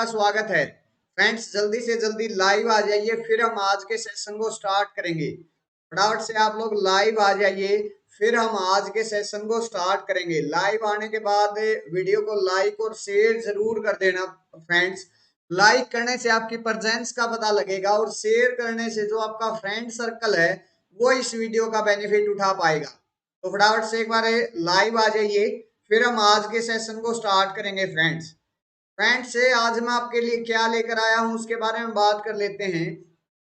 का स्वागत है। फ्रेंड्स, जल्दी से जल्दी लाइव आ जाइए, फिर हम आज के सेशन को स्टार्ट करेंगे। फटाफट से आप लोग लाइव आ जाइए, फिर हम आज के सेशन को स्टार्ट करेंगे। लाइव आने के बाद वीडियो को लाइक और शेयर जरूर कर देना फ्रेंड्स। लाइक करने से आपकी प्रेजेंस का पता लगेगा और शेयर करने से जो आपका फ्रेंड सर्कल है वो इस वीडियो का बेनिफिट उठा पाएगा। तो फटाफट से एक बार लाइव आ जाइए, फिर हम आज के सेशन को स्टार्ट करेंगे फ्रेंड्स। फ्रेंड्स, आज मैं आपके लिए क्या लेकर आया हूं उसके बारे में बात कर लेते हैं।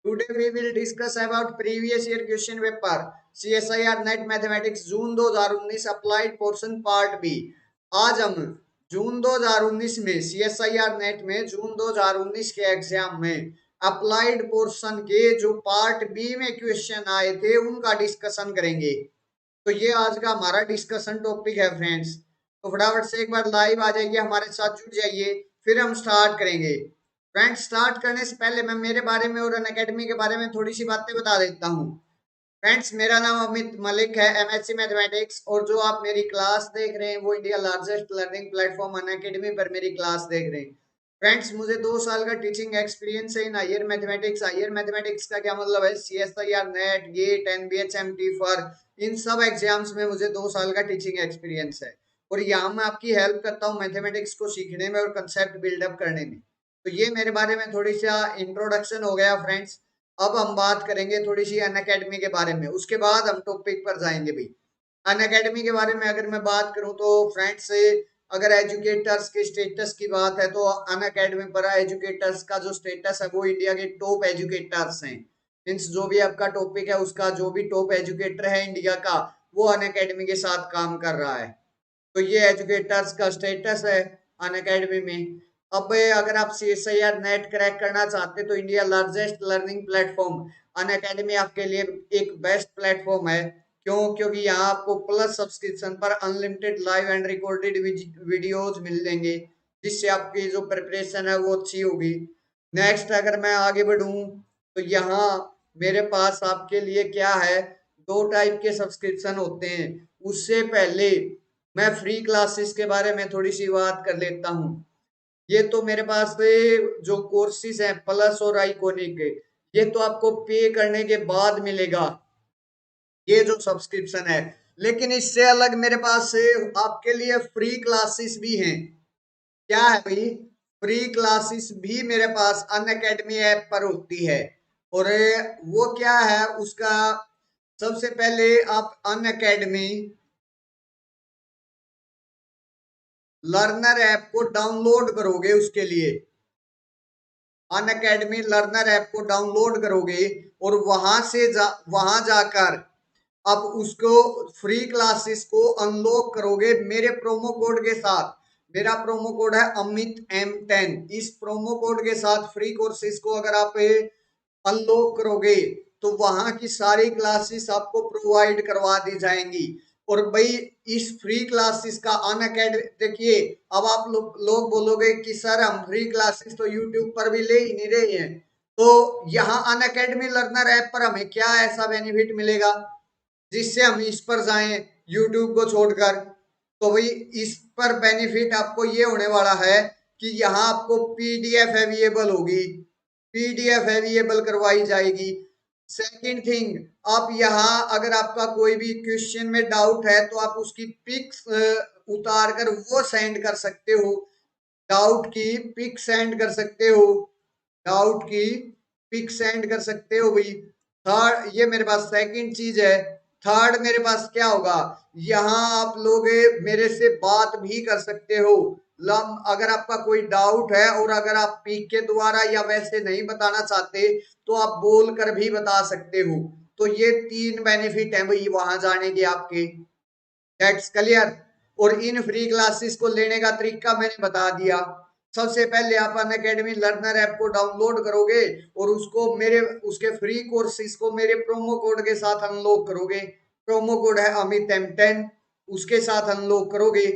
Today we will discuss about previous year question paper CSIR NET mathematics June 2019 applied portion part B. आज हम जून 2019 में सीएसआईआर नेट में जून 2019 के एग्जाम में अप्लाइड पोर्शन के जो पार्ट बी में क्वेश्चन आए थे उनका डिस्कशन करेंगे। तो ये आज का हमारा डिस्कशन टॉपिक है फ्रेंड्स। तो फटाफट से एक बार लाइव आ जाइए, हमारे साथ जुड़ जाइए, फिर हम स्टार्ट करेंगे। फ्रेंड्स, स्टार्ट करने से पहले मैं मेरे बारे में और अनअकैडमी के बारे में थोड़ी सी बातें बता देता हूँ। फ्रेंड्स, मेरा नाम अमित मलिक है, एमएससी मैथमेटिक्स, और जो आप मेरी क्लास देख रहे हैं वो India largest learning platform Unacademy पर मेरी क्लास देख रहे हैं। फ्रेंड्स, मुझे 2 साल का टीचिंग एक्सपीरियंस है in higher mathematics. Higher mathematics का क्या मतलब है? CSIR NET, GATE, NBH, MT for इन सब एग्जाम्स में मुझे 2 साल का टीचिंग एक्सपीरियंस है। और यहाँ मैं आपकी हेल्प करता हूँ मैथमेटिक्स को सीखने में और कंसेप्ट बिल्डअप करने में। तो ये मेरे बारे में थोड़ी सा इंट्रोडक्शन हो गया फ्रेंड्स। अब हम बात करेंगे थोड़ी सी अनअकैडमी के बारे में, उसके बाद हम टॉपिक पर जाएंगे भाई। अनअकैडमी के बारे में अगर मैं बात करूं तो फ्रेंड्स, अगर एजुकेटर्स के स्टेटस की बात है तो अनअकैडमी पर एजुकेटर्स का जो स्टेटस है वो इंडिया के टॉप एजुकेटर्स हैं। मीन्स जो भी आपका टॉपिक है उसका जो भी टॉप एजुकेटर है इंडिया का, वो अनअकैडमी के साथ काम कर रहा है। तो ये एजुकेटर्स का स्टेटस है अनअकैडमी में। अब अगर आप सीएसआईआर नेट क्रैक करना चाहते तो India largest learning platform Unacademy आपके लिए एक बेस्ट प्लेटफॉर्म है। क्यों? क्योंकि यहाँ आपको प्लस सब्सक्रिप्शन पर unlimited live and recorded videos मिल जाएंगे, जिससे आपकी जो प्रिपरेशन है वो अच्छी होगी। नेक्स्ट, अगर मैं आगे बढ़ूं तो यहाँ मेरे पास आपके लिए क्या है, 2 टाइप के सब्सक्रिप्शन होते हैं। उससे पहले मैं फ्री क्लासेस के बारे में थोड़ी सी बात कर लेता हूँ। ये तो मेरे पास जो कोर्सेज हैं प्लस और आइकोनिक, ये तो आपको पे करने के बाद मिलेगा, ये जो सब्सक्रिप्शन है। लेकिन इससे अलग मेरे पास आपके लिए फ्री क्लासेस भी हैं। क्या है भाई? फ्री क्लासेस भी मेरे पास अनअकैडमी ऐप पर होती है। और वो क्या है उसका, सबसे पहले आप अनअकैडमी लर्नर ऐप को डाउनलोड करोगे। उसके लिए अनअकैडमी लर्नर ऐप को डाउनलोड करोगे और वहां जाकर अब उसको फ्री क्लासेस को अनलॉक करोगे मेरे प्रोमो कोड के साथ। मेरा प्रोमो कोड है अमित M10। इस प्रोमो कोड के साथ फ्री कोर्सेज को अगर आप अनलॉक करोगे तो वहां की सारी क्लासेस आपको प्रोवाइड करवा दी जाएंगी। और भाई, इस फ्री क्लासेस का अनअकैडमी देखिए, अब आप लोग बोलोगे कि सर हम फ्री क्लासेस तो यूट्यूब पर भी ले ही नहीं रहे हैं, तो यहाँ अनअकैडमी लर्नर ऐप पर हमें क्या ऐसा बेनिफिट मिलेगा जिससे हम इस पर जाएं यूट्यूब को छोड़कर? तो भाई, इस पर बेनिफिट आपको ये होने वाला है कि यहाँ आपको पीडीएफ अवेलेबल होगी, पीडीएफ अवेलेबल करवाई जाएगी। सेकंड थिंग, आप यहाँ अगर आपका कोई भी क्वेश्चन में डाउट है तो आप उसकी पिक्स उतार कर वो सेंड कर सकते हो। डाउट की पिक सेंड कर सकते हो, डाउट की पिक सेंड कर सकते हो भाई। थर्ड, ये मेरे पास सेकंड चीज है। थर्ड, मेरे पास क्या होगा, यहाँ आप लोग मेरे से बात भी कर सकते हो। अगर आपका कोई डाउट है और अगर आप पिक के द्वारा या वैसे नहीं बताना चाहते तो आप बोल कर भी बता सकते हो। तो ये 3 बेनिफिट है भाई वहां जाने के आपके। That's clear. और इन फ्री क्लासेस को लेने का तरीका मैंने बता दिया। सबसे पहले आप अनअकैडमी लर्नर ऐप को डाउनलोड करोगे और उसके फ्री कोर्सेज को मेरे प्रोमो कोड के साथ अनलॉक करोगे। प्रोमो कोड है अमित M10, उसके साथ अनलॉक करोगे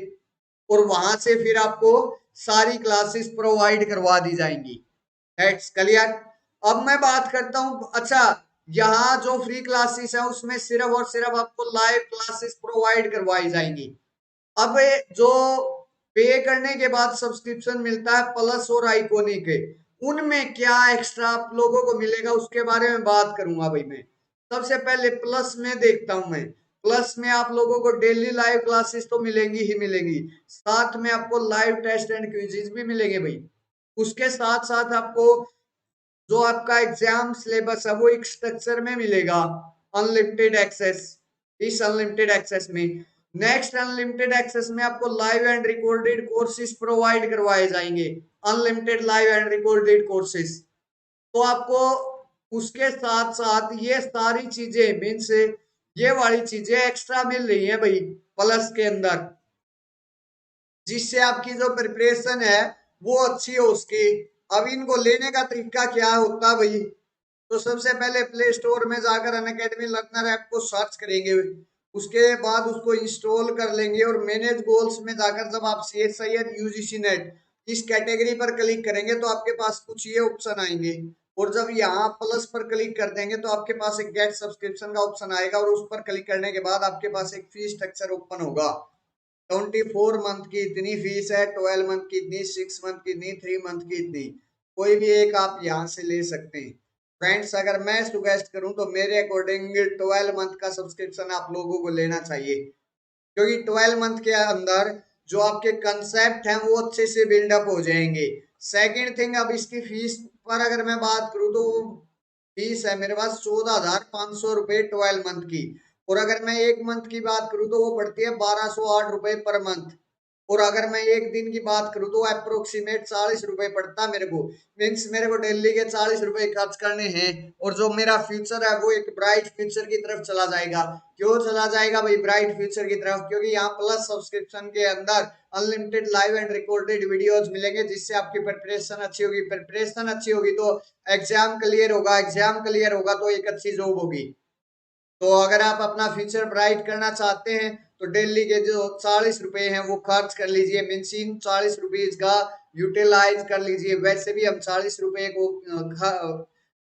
और वहां से फिर आपको सारी क्लासेस प्रोवाइड करवा दी जाएंगी। That's clear. अब मैं बात करता हूँ, अच्छा, यहाँ जो फ्री क्लासेस है उसमें सिर्फ और सिर्फ आपको लाइव क्लासेस प्रोवाइड करवाई जाएंगी। अब जो पे करने के बाद सब्सक्रिप्शन मिलता है प्लस और आइकॉनिक के। उनमें क्या एक्स्ट्रा आप लोगों को मिलेगा उसके बारे में बात करूंगा भाई मैं। सबसे पहले प्लस में देखता हूं मैं। प्लस में आप लोगों को डेली लाइव क्लासेस तो मिलेंगी ही मिलेंगी, साथ में आपको लाइव टेस्ट एंड क्विजेस भी मिलेंगे भाई। उसके साथ साथ आपको जो आपका एग्जाम सिलेबस है वो एक स्ट्रक्चर में मिलेगा, अनलिमिटेड एक्सेस। इस अनलिमिटेड एक्सेस में नेक्स्ट अनलिमिटेड एक्सेस में आपको live and recorded courses provide करवाए जाएंगे, unlimited live and recorded courses. तो आपको उसके साथ साथ ये सारी चीजें मीन्स ये वाली चीजें एक्स्ट्रा मिल रही है भाई प्लस के अंदर, जिससे आपकी जो प्रिपरेशन है वो अच्छी हो उसकी। अब इनको लेने का तरीका क्या होता है भाई, तो सबसे पहले प्ले स्टोर में जाकर अनअकैडमी लर्नर ऐप को सर्च करेंगे। उसके बाद उसको इंस्टॉल कर लेंगे और मैनेज गोल्स में जाकर जब आप CSIR UGC नेट इस कैटेगरी पर क्लिक करेंगे तो आपके पास कुछ ये ऑप्शन आएंगे। और जब यहाँ प्लस पर क्लिक कर देंगे तो आपके पास एक गेट सब्सक्रिप्शन का ऑप्शन आएगा और उस पर क्लिक करने के बाद आपके पास एक फीस स्ट्रक्चर ओपन होगा। 24 मंथ की इतनी फीस है, 12 मंथ की इतनी, 6 मंथ की इतनी, 3 मंथ की इतनी, कोई भी एक आप यहाँ से ले सकते हैं। फ्रेंड्स अगर मैं सुगेस्ट करूं तो मेरे अकॉर्डिंग 12 मंथ का सब्सक्रिप्शन आप लोगों को लेना चाहिए, क्योंकि 12 मंथ के अंदर जो आपके कंसेप्ट हैं वो अच्छे से बिल्डअप हो जाएंगे। सेकंड थिंग, अब इसकी फीस पर अगर मैं बात करूं तो फीस है मेरे पास 14,500 रुपये 12 मंथ की। और अगर मैं एक मंथ की बात करूं तो वो पड़ती है 1,208 रुपये पर मंथ। और अगर मैं एक दिन की बात करूं तो अप्रोक्सीमेट 40 रुपए पड़ता मेरे को। मीन्स मेरे को डेली के 40 रुपए खर्च करने हैं और जो मेरा फ्यूचर है वो एक ब्राइट फ्यूचर की तरफ चला जाएगा। क्यों चला जाएगा भाई ब्राइट फ्यूचर की तरफ, क्योंकि यहाँ प्लस सब्सक्रिप्शन के अंदर unlimited live and recorded videos मिलेंगे, जिससे आपकी प्रिपरेशन अच्छी होगी, प्रिपरेशन अच्छी होगी तो एग्जाम क्लियर होगा, एग्जाम क्लियर होगा तो एक अच्छी जॉब होगी। तो अगर आप अपना फ्यूचर ब्राइट करना चाहते हैं तो डेली के जो 40 रुपए हैं वो खर्च कर लीजिए, मीन्स इन 40 रुपीज का यूटिलाइज कर लीजिए। वैसे भी हम 40 रुपए को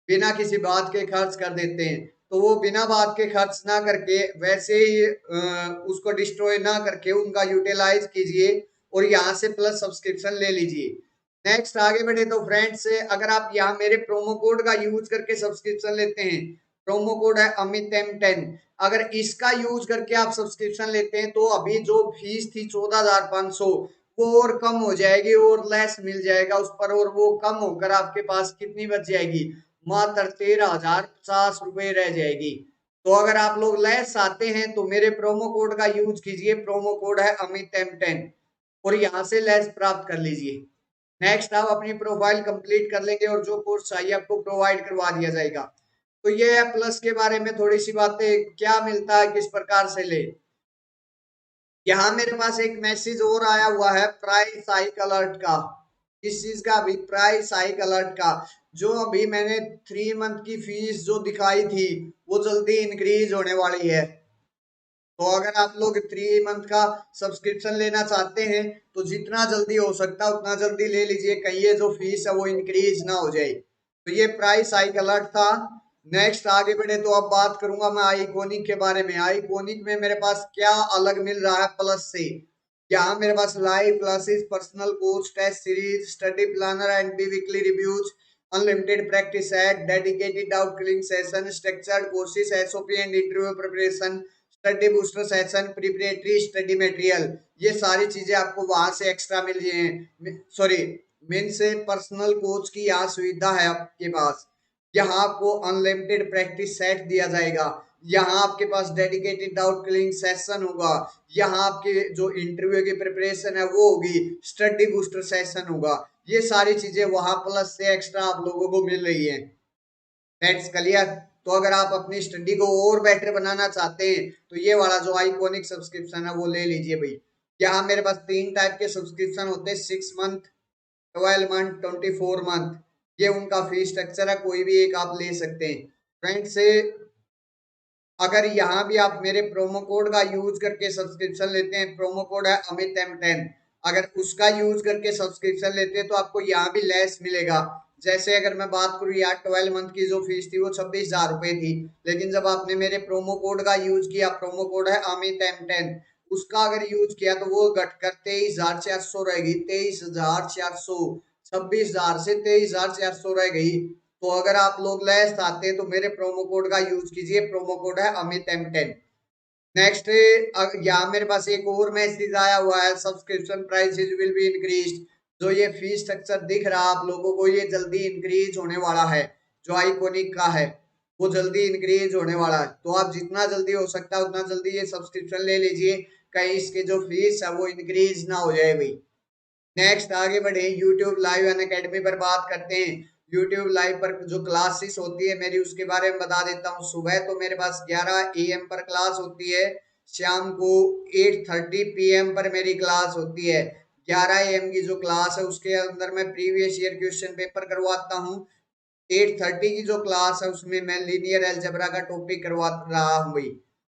बिना किसी बात के खर्च कर देते हैं, तो वो बिना बात के खर्च ना करके वैसे ही उसको डिस्ट्रॉय ना करके उनका यूटिलाइज कीजिए और यहाँ से प्लस सब्सक्रिप्शन ले लीजिए। नेक्स्ट आगे बढ़े तो फ्रेंड्स, अगर आप यहाँ मेरे प्रोमो कोड का यूज करके सब्सक्रिप्शन लेते हैं, प्रोमो कोड है अमित M10, अगर इसका यूज करके आप सब्सक्रिप्शन लेते हैं तो अभी जो फीस थी 14,500 वो और कम हो जाएगी और लेस मिल जाएगा उस पर, और वो कम होकर आपके पास कितनी बच जाएगी, मात्र 13,050 रुपये रह जाएगी। तो अगर आप लोग लेस आते हैं तो मेरे प्रोमो कोड का यूज कीजिए, प्रोमो कोड है अमित M10 और यहाँ से लेस प्राप्त कर लीजिए। नेक्स्ट आप अपनी प्रोफाइल कंप्लीट कर लेंगे और जो कोर्स चाहिए आपको प्रोवाइड करवा दिया जाएगा। तो ये है प्लस के बारे में थोड़ी सी बातें, क्या मिलता है किस प्रकार से ले। यहाँ मेरे पास एक मैसेज और आया हुआ है प्राइस हाइक अलर्ट का। किस चीज का, अभी प्राइस हाइक अलर्ट का। जो अभी मैंने 3 मंथ की फीस जो दिखाई थी वो जल्दी इंक्रीज होने वाली है। तो अगर आप लोग 3 मंथ का सब्सक्रिप्शन लेना चाहते हैं तो जितना जल्दी हो सकता है उतना जल्दी ले लीजिए, कहीं ये जो फीस है वो इंक्रीज ना हो जाए। तो ये प्राइस हाइक अलर्ट था। नेक्स्ट आगे बढ़े तो अब बात करूंगा मैं आईकोनिक के बारे में। आईकोनिक में मेरे पास क्या अलग मिल रहा है प्लस से। यहाँ मेरे पास live classes, personal coach, test series, study planner and biweekly reviews, unlimited practice set, dedicated doubt clearing session, structured courses, SOP and interview preparation, study booster session, preparatory study material, ये सारी चीजें आपको वहां से extra मिल रही हैं। Sorry, mean से personal coach की यहाँ सुविधा है आपके पास। यहाँ आपको अनलिमिटेड प्रैक्टिस सेट दिया जाएगा, यहाँ आपके पास डेडिकेटेड डाउट क्लियरिंग सेशन होगा, यहाँ आपके जो इंटरव्यू की प्रिपरेशन है वो होगी, स्टडी बूस्टर सेशन होगा। ये सारी चीजें वहां प्लस से एक्स्ट्रा आप लोगों को मिल रही है। That's clear. तो अगर आप अपनी स्टडी को और बेटर बनाना चाहते हैं तो ये वाला जो आइकॉनिक सब्सक्रिप्शन है वो ले लीजिए भाई। यहाँ मेरे पास 3 टाइप के सब्सक्रिप्शन होते हैं, 6 मंथ, 12 मंथ, 24 मंथ। ये उनका फीस स्ट्रक्चर है, कोई भी एक आप ले सकते हैं। फ्रेंड्स से अगर यहाँ भी आप मेरे प्रोमो कोड का यूज करके सब्सक्रिप्शन लेते हैं, प्रोमो कोड है अमित M10, अगर उसका यूज करके सब्सक्रिप्शन लेते हैं तो आपको यहाँ भी लेस मिलेगा। जैसे अगर मैं बात करूँ यार 12 मंथ की जो फीस थी वो 26,000 रुपए थी, लेकिन जब आपने मेरे प्रोमो कोड का यूज किया, प्रोमो कोड है अमित M10, उसका अगर यूज किया तो वो घटकर 23,400 रह गई, 23,400, 26,000 से 23,400 रह गई। तो अगर आप लोग लेस चाहते हैं तो मेरे प्रोमो कोड का यूज कीजिए, प्रोमो कोड है अमित M10। नेक्स्ट यहाँ मेरे पास एक और मैसेज आया हुआ है, subscription prices will be increase. जो ये फीस स्ट्रक्चर दिख रहा है आप लोगों को, ये जल्दी इंक्रीज होने वाला है। जो आइकॉनिक का है वो जल्दी इंक्रीज होने वाला है, तो आप जितना जल्दी हो सकता है उतना जल्दी ये सब्सक्रिप्शन ले लीजिए, कहीं इसके जो फीस है वो इंक्रीज ना हो जाए भाई। नेक्स्ट आगे बढ़े, यूट्यूब लाइव एंड एकेडमी पर बात करते हैं। यूट्यूब लाइव पर जो क्लासेस होती है मेरी उसके बारे में बता देता हूँ। सुबह तो मेरे पास 11 AM पर क्लास होती है, शाम को 8:30 PM पर मेरी क्लास होती है। 11 AM की जो क्लास है उसके अंदर मैं प्रीवियस ईयर क्वेश्चन पेपर करवाता हूँ। 8:30 की जो क्लास है उसमें मैं लीनियर अलजेब्रा का टॉपिक करवा रहा हूँ भाई।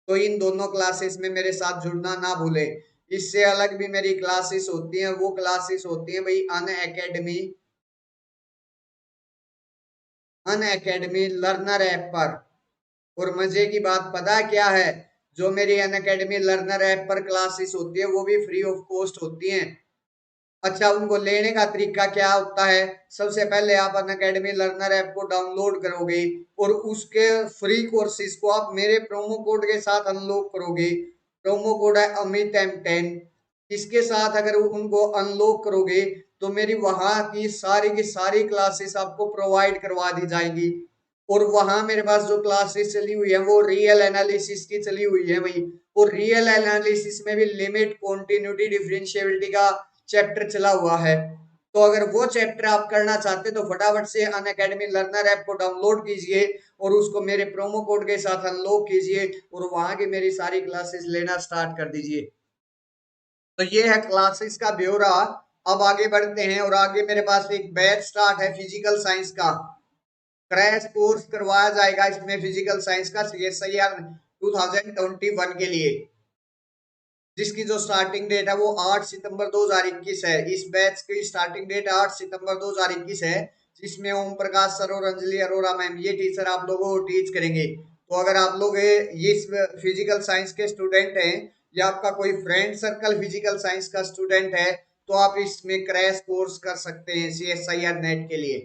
तो इन दोनों क्लासेस में मेरे साथ जुड़ना ना भूले। इससे अलग भी मेरी क्लासेस होती हैं, वो क्लासेस होती हैं भाई अन अकेडमी लर्नर ऐप पर। और मजे की बात पता है क्या है, जो मेरी अन अकेडमी लर्नर ऐप पर क्लासेस होती है वो भी फ्री ऑफ कॉस्ट होती हैं। अच्छा, उनको लेने का तरीका क्या होता है? सबसे पहले आप अन अकेडमी लर्नर ऐप को डाउनलोड करोगे और उसके फ्री कोर्सेज को आप मेरे प्रोमो कोड के साथ अनलॉक करोगे। प्रोमो कोड है अमित M10। इसके साथ अगर उनको अनलॉक करोगे तो मेरी वहां की सारी क्लासेस आपको प्रोवाइड करवा दी जाएंगी। और वहां मेरे पास जो क्लासेस चली हुई है वो रियल एनालिसिस की चली हुई है भाई। और रियल एनालिसिस में भी लिमिट, कॉन्टिन्यूटी, डिफरेंशियबिलिटी का चैप्टर चला हुआ है। तो अगर वो चैप्टर आप करना चाहते तो फटाफट से अन अकेडमी लर्नर ऐप को डाउनलोड कीजिए और उसको मेरे प्रोमो कोड के साथ अनलॉक कीजिए और वहां की मेरी सारी क्लासेस लेना स्टार्ट कर दीजिए। तो ये है क्लासेस का ब्यौरा। अब आगे बढ़ते हैं और आगे मेरे पास एक बैच स्टार्ट है फिजिकल साइंस का। क्रैश कोर्स करवाया जाएगा इसमें फिजिकल साइंस का CSIR 2021 के लिए, जिसकी जो स्टार्टिंग डेट है वो 8 सितंबर 2021 है। इस बैच की स्टार्टिंग डेट 8 सितंबर 2021 है, जिसमें ओम प्रकाश सर और अंजलि अरोरा मैम ये टीचर आप लोगों को टीच करेंगे। तो अगर आप लोग इस फिजिकल साइंस के स्टूडेंट हैं या आपका कोई फ्रेंड सर्कल फिजिकल साइंस का स्टूडेंट है तो आप इसमें क्रैश कोर्स कर सकते हैं CSIR नेट के लिए।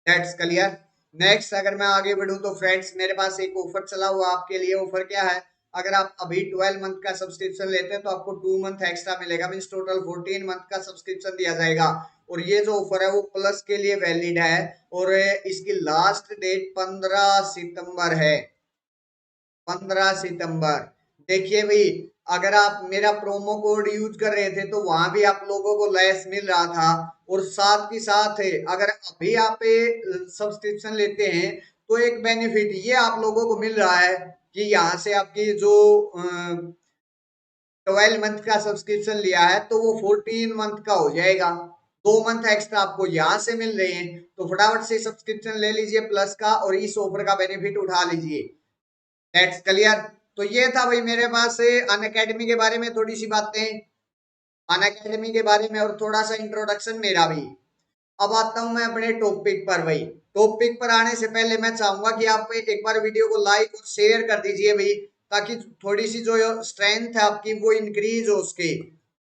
That's clear. नेक्स्ट अगर मैं आगे बढ़ूं तो फ्रेंड्स मेरे पास एक ऑफर चला हुआ आपके लिए। ऑफर क्या है? अगर आप अभी 12 मंथ का सब्सक्रिप्शन लेते हैं तो आपको 2 मंथ एक्स्ट्रा मिलेगा, मीन्स टोटल 14 मंथ का सब्सक्रिप्शन दिया जाएगा। और ये जो ऑफर है वो प्लस के लिए वैलिड है और इसकी लास्ट डेट 15 सितंबर है। 15 सितंबर। देखिए भाई, अगर आप मेरा प्रोमो कोड यूज कर रहे थे तो वहां भी आप लोगों को लेस मिल रहा था। और साथ ही साथ अगर अभी आप सब्सक्रिप्शन लेते हैं तो एक बेनिफिट ये आप लोगों को मिल रहा है कि यहाँ से आपकी जो 12 मंथ का सब्सक्रिप्शन लिया है तो वो 14 मंथ का हो जाएगा। 2 मंथ एक्स्ट्रा आपको यहाँ से मिल रहे हैं, तो फटाफट से सब्सक्रिप्शन ले लीजिए प्लस का और इस ऑफर का बेनिफिट उठा लीजिए। That's clear. तो ये था भाई मेरे पास अन अकेडमी के बारे में थोड़ी सी बातें, अन अकेडमी के बारे में और थोड़ा सा इंट्रोडक्शन मेरा भी। अब आता हूं मैं अपने टॉपिक पर भाई। टॉपिक पर आने से पहले मैं चाहूंगा कि आप एक बार वीडियो को लाइक और शेयर कर दीजिए भाई, ताकि थोड़ी सी जो स्ट्रेंथ है आपकी वो इंक्रीज हो उसके।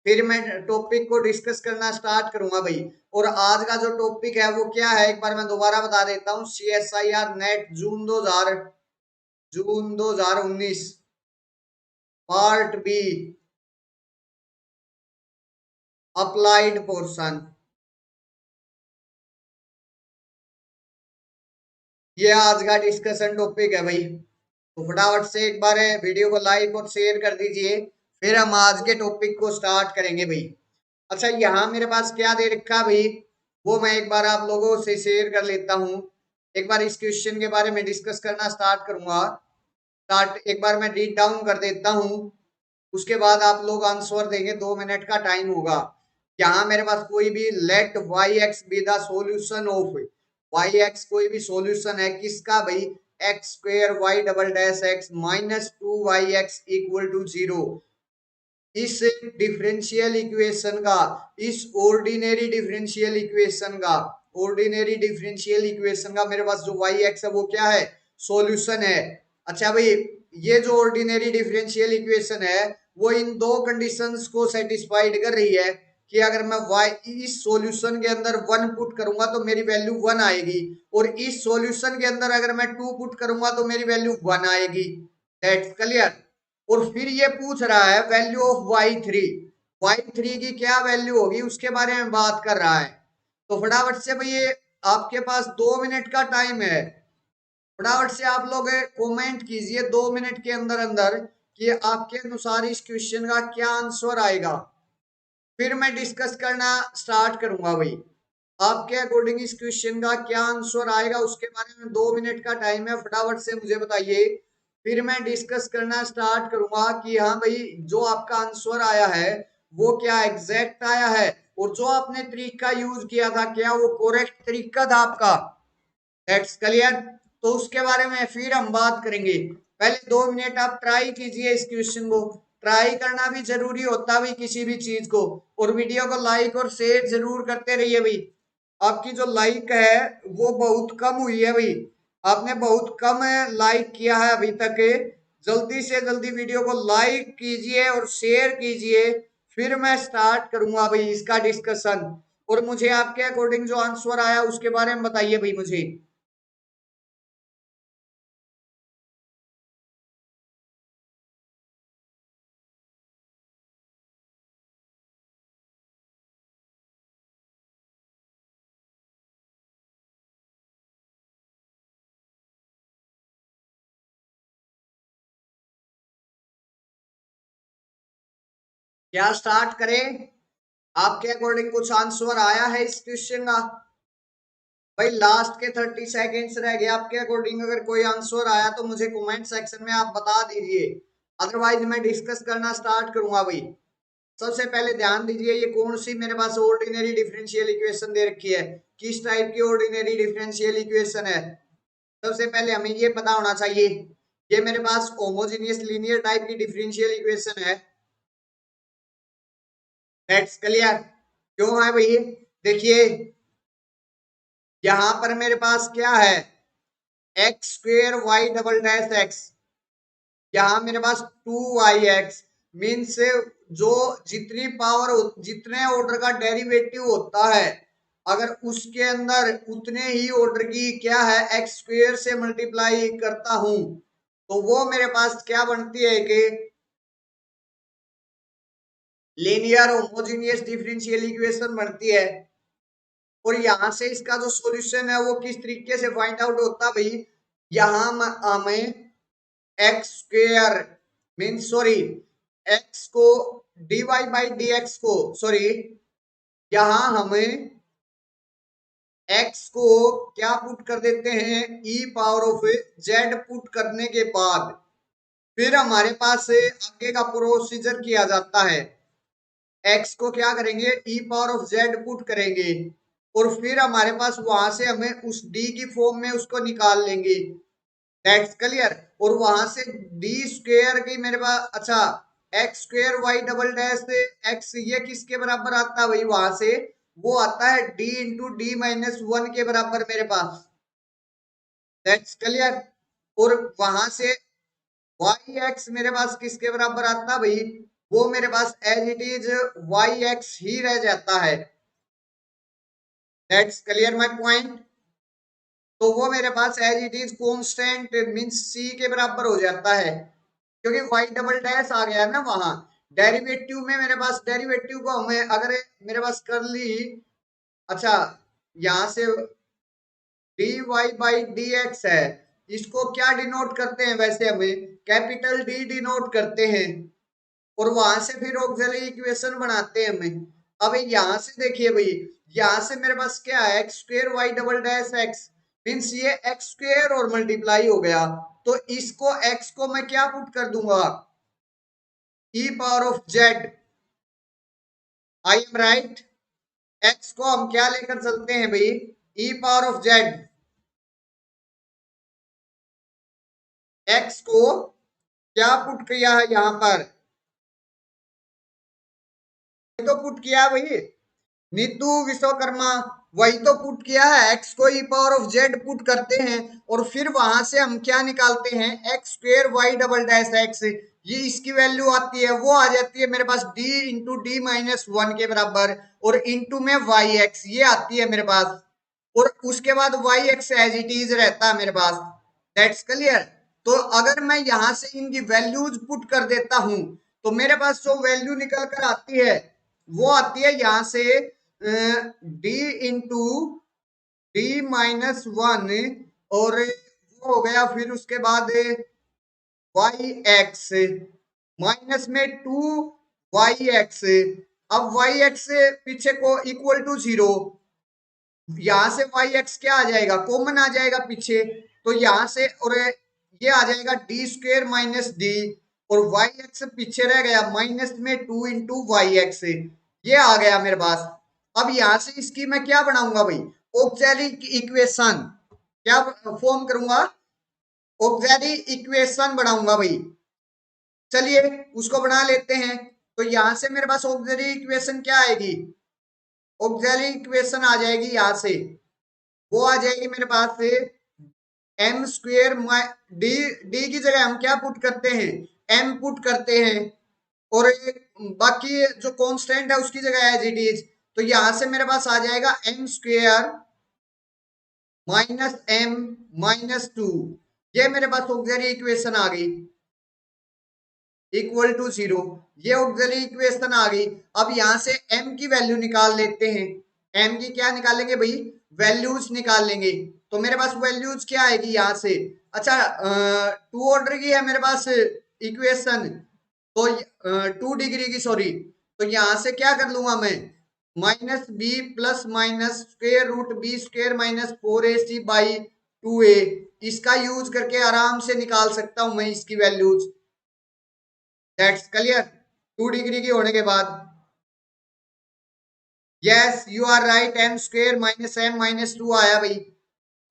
फिर मैं टॉपिक को डिस्कस करना स्टार्ट करूंगा भाई। और आज का जो टॉपिक है वो क्या है एक बार मैं दोबारा बता देता हूँ। CSIR नेट जून 2019 पार्ट बी, अप्लाइड पोर्शन। ये आज का डिस्कशन टॉपिक है भाई। तो फटाफट से एक बार वीडियो को लाइक और शेयर कर दीजिए, फिर हम आज के टॉपिक को स्टार्ट करेंगे भाई। अच्छा, यहाँ मेरे पास क्या दे रखा है भाई वो मैं एक बार आप लोगों से शेयर कर लेता हूँ। एक बार इस क्वेश्चन के बारे में डिस्कस करना स्टार्ट करूंगा। स्टार्ट एक बार मैं रीड डाउन कर देता हूँ, उसके बाद आप लोग आंसर देंगे। 2 मिनट का टाइम होगा। यहाँ मेरे पास कोई भी let Y X be the solution of, Y X कोई भी सोल्यूशन है किसका भाई, X square Y double dash X minus 2y(x) equal to 0। इस डिफरेंशियल इक्वेशन का, इस ऑर्डिनरी डिफरेंशियल इक्वेशन का, ऑर्डिनरी डिफरेंशियल इक्वेशन का मेरे पास जो वाई एक्स है वो क्या है, सॉल्यूशन है। अच्छा भाई, ये जो ऑर्डिनरी डिफरेंशियल इक्वेशन है वो इन दो कंडीशंस को सेटिस्फाइड कर रही है कि अगर मैं y इस सॉल्यूशन के अंदर 1 पुट करूंगा तो मेरी वैल्यू 1 आएगी, और इस सॉल्यूशन के अंदर अगर मैं 2 पुट करूंगा तो मेरी वैल्यू 1 आएगी। That's clear. और फिर ये पूछ रहा है वैल्यू ऑफ y3, y3 की क्या वैल्यू होगी उसके बारे में बात कर रहा है। तो फटाफट से भाई ये आपके पास 2 मिनट का टाइम है, फटाफट से आप लोग कमेंट कीजिए 2 मिनट के अंदर अंदर कि आपके अनुसार इस क्वेश्चन का क्या आंसर आएगा। फिर मैं डिस्कस करना स्टार्ट करूंगा भाई, आपके अकॉर्डिंग इस क्वेश्चन का क्या आंसर आएगा उसके बारे में 2 मिनट का टाइम है, फटाफट से मुझे बताइए। फिर मैं डिस्कस करना स्टार्ट करूंगा कि हाँ भाई जो आपका आंसर आया है वो क्या एग्जैक्ट आया है, और जो आपने तरीका यूज किया था क्या वो करेक्ट तरीका था आपका। That's clear. तो उसके बारे में फिर हम बात करेंगे। पहले 2 मिनट आप ट्राई कीजिए इस क्वेश्चन को, ट्राई करना भी जरूरी होता है भाई किसी भी चीज को, और वीडियो को लाइक और शेयर जरूर करते रहिए भाई। आपकी जो लाइक है वो बहुत कम हुई है भाई, आपने बहुत कम लाइक किया है अभी तक। जल्दी से जल्दी वीडियो को लाइक कीजिए और शेयर कीजिए, फिर मैं स्टार्ट करूंगा भाई इसका डिस्कशन। और मुझे आपके अकॉर्डिंग जो आंसर आया उसके बारे में बताइए भाई मुझे। क्या स्टार्ट करें, आपके अकॉर्डिंग कुछ आंसर आया है इस क्वेश्चन का? भाई लास्ट के 30 सेकेंड्स रह गए, आपके अकॉर्डिंग अगर कोई आंसर आया तो मुझे कमेंट सेक्शन में आप बता दीजिए, अदरवाइज मैं डिस्कस करना स्टार्ट करूंगा भाई। सबसे पहले ध्यान दीजिए ये कौन सी मेरे पास ऑर्डिनरी डिफरेंशियल इक्वेशन दे रखी है, किस टाइप की ऑर्डिनरी डिफरेंशियल इक्वेशन है। सबसे पहले हमें ये पता होना चाहिए ये मेरे पास होमोजेनियस लीनियर टाइप की डिफरेंशियल इक्वेशन है। That's clear. क्यों है भाई, देखिए यहां पर मेरे पास क्या है, X square Y double dash X, यहाँ मेरे पास 2y(x) मीन्स जो जितनी पावर जितने ऑर्डर का डेरिवेटिव होता है अगर उसके अंदर उतने ही ऑर्डर की क्या है एक्स स्क्वेयर से मल्टीप्लाई करता हूं तो वो मेरे पास क्या बनती है कि लीनियर होमोजेनियस डिफरेंशियल इक्वेशन बनती है। और यहां से इसका जो सॉल्यूशन है वो किस तरीके से फाइंड आउट होता है भाई, यहां हमें x square mean sorry x को dy बाई डी एक्स को सॉरी यहां हमें एक्स को क्या पुट कर देते हैं e power of z put करने के बाद फिर हमारे पास आगे का प्रोसीजर किया जाता है, एक्स को क्या करेंगे e power of z put करेंगे और फिर हमारे पास वहां से हमें उस d की फॉर्म में उसको निकाल लेंगे। That's clear. और वहां से डी स्क्वेयर की मेरे पास अच्छा X square Y double dash X ये किसके बराबर आता है भाई, वहां से वो आता है D into D minus one के बराबर मेरे पास। That's clear. और वहां से वाई एक्स मेरे पास किसके बराबर आता है भाई, वो मेरे पास as it is Y X ही रह जाता है। That's clear my point. तो वो मेरे पास as it is constant means C के बराबर हो जाता है, क्योंकि वाई डबल डैश आ गया ना वहां डेरिवेटिव में मेरे पास, डेरिवेटिव को हमें अगर मेरे पास कर ली अच्छा यहां से D Y by D X है, इसको क्या डिनोट करते हैं वैसे हमें कैपिटल डी डिनोट करते हैं, और वहां से फिर ऑक्सिलरी इक्वेशन बनाते हैं हमें। अब यहां से देखिए भाई यहां से मेरे पास क्या है X square Y double dash X means ये एक्स स्क्वेयर और मल्टीप्लाई हो गया, तो इसको एक्स को मैं क्या पुट कर दूंगा e power of z। I am right. X को हम क्या लेकर चलते हैं भाई e power of z, x को क्या पुट किया है यहां पर, तो पुट किया है भाई नीतू विश्वकर्मा, वही तो पुट किया है, एक्स को ई पावर ऑफ जेड पुट करते हैं और फिर वहां से हम क्या निकालते हैं, X square Y double dash X, ये इसकी वैल्यू आती है, वो आ जाती है मेरे पास D into D minus one के बराबर, और इंटू में वाई एक्स ये आती है मेरे पास, और उसके बाद Y X as it is रहता है मेरे पास। That's clear. तो अगर मैं यहां से इनकी वैल्यूज पुट कर देता हूं तो मेरे पास जो वैल्यू निकल कर आती है वो आती है यहां से D into D minus one, और वो हो गया फिर उसके बाद वाई एक्स माइनस में टू वाई एक्स। अब वाई एक्स पीछे को इक्वल टू जीरो, यहां से वाई एक्स क्या आ जाएगा, कॉमन आ जाएगा पीछे, तो यहां से और ये आ जाएगा डी स्क्वेयर माइनस डी, और वाई एक्स पीछे रह गया माइनस में टू इंटू वाई एक्स, ये आ गया मेरे पास। अब यहां से इसकी मैं क्या बनाऊंगा भाई, ऑक्सिलरी इक्वेशन, क्या फॉर्म करूंगा, ऑक्सिलरी इक्वेशन बनाऊंगा भाई। चलिए उसको बना लेते हैं। तो यहां से मेरे पास ऑक्सिलरी इक्वेशन क्या आएगी, ऑक्सिलरी इक्वेशन आ जाएगी यहां से, वो आ जाएगी मेरे पास से एम स्क्वेयर डी, डी की जगह हम क्या पुट करते हैं, एम पुट करते हैं, और बाकी जो कांस्टेंट है उसकी जगह एज इट इज, तो यहां से मेरे पास आ जाएगा M square minus M minus two, ये मेरे पास ऑक्सिलरी इक्वेशन आ गई इक्वल टू जीरो, ये ऑक्सिलरी इक्वेशन आ गई। अब यहां से m की वैल्यू निकाल लेते हैं, m की क्या निकालेंगे भाई, वैल्यूज निकाल लेंगे। तो मेरे पास वैल्यूज क्या आएगी यहाँ से, अच्छा टू ऑर्डर की है मेरे पास इक्वेशन, तो टू डिग्री की सॉरी, तो यहां से क्या कर लूंगा मैं, minus B plus minus square root B square minus four A C by two A, इसका यूज करके आराम से निकाल सकता हूं मैं इसकी values. That's clear, two degree की होने के बाद। Yes you are right, M square minus M minus two आया भाई।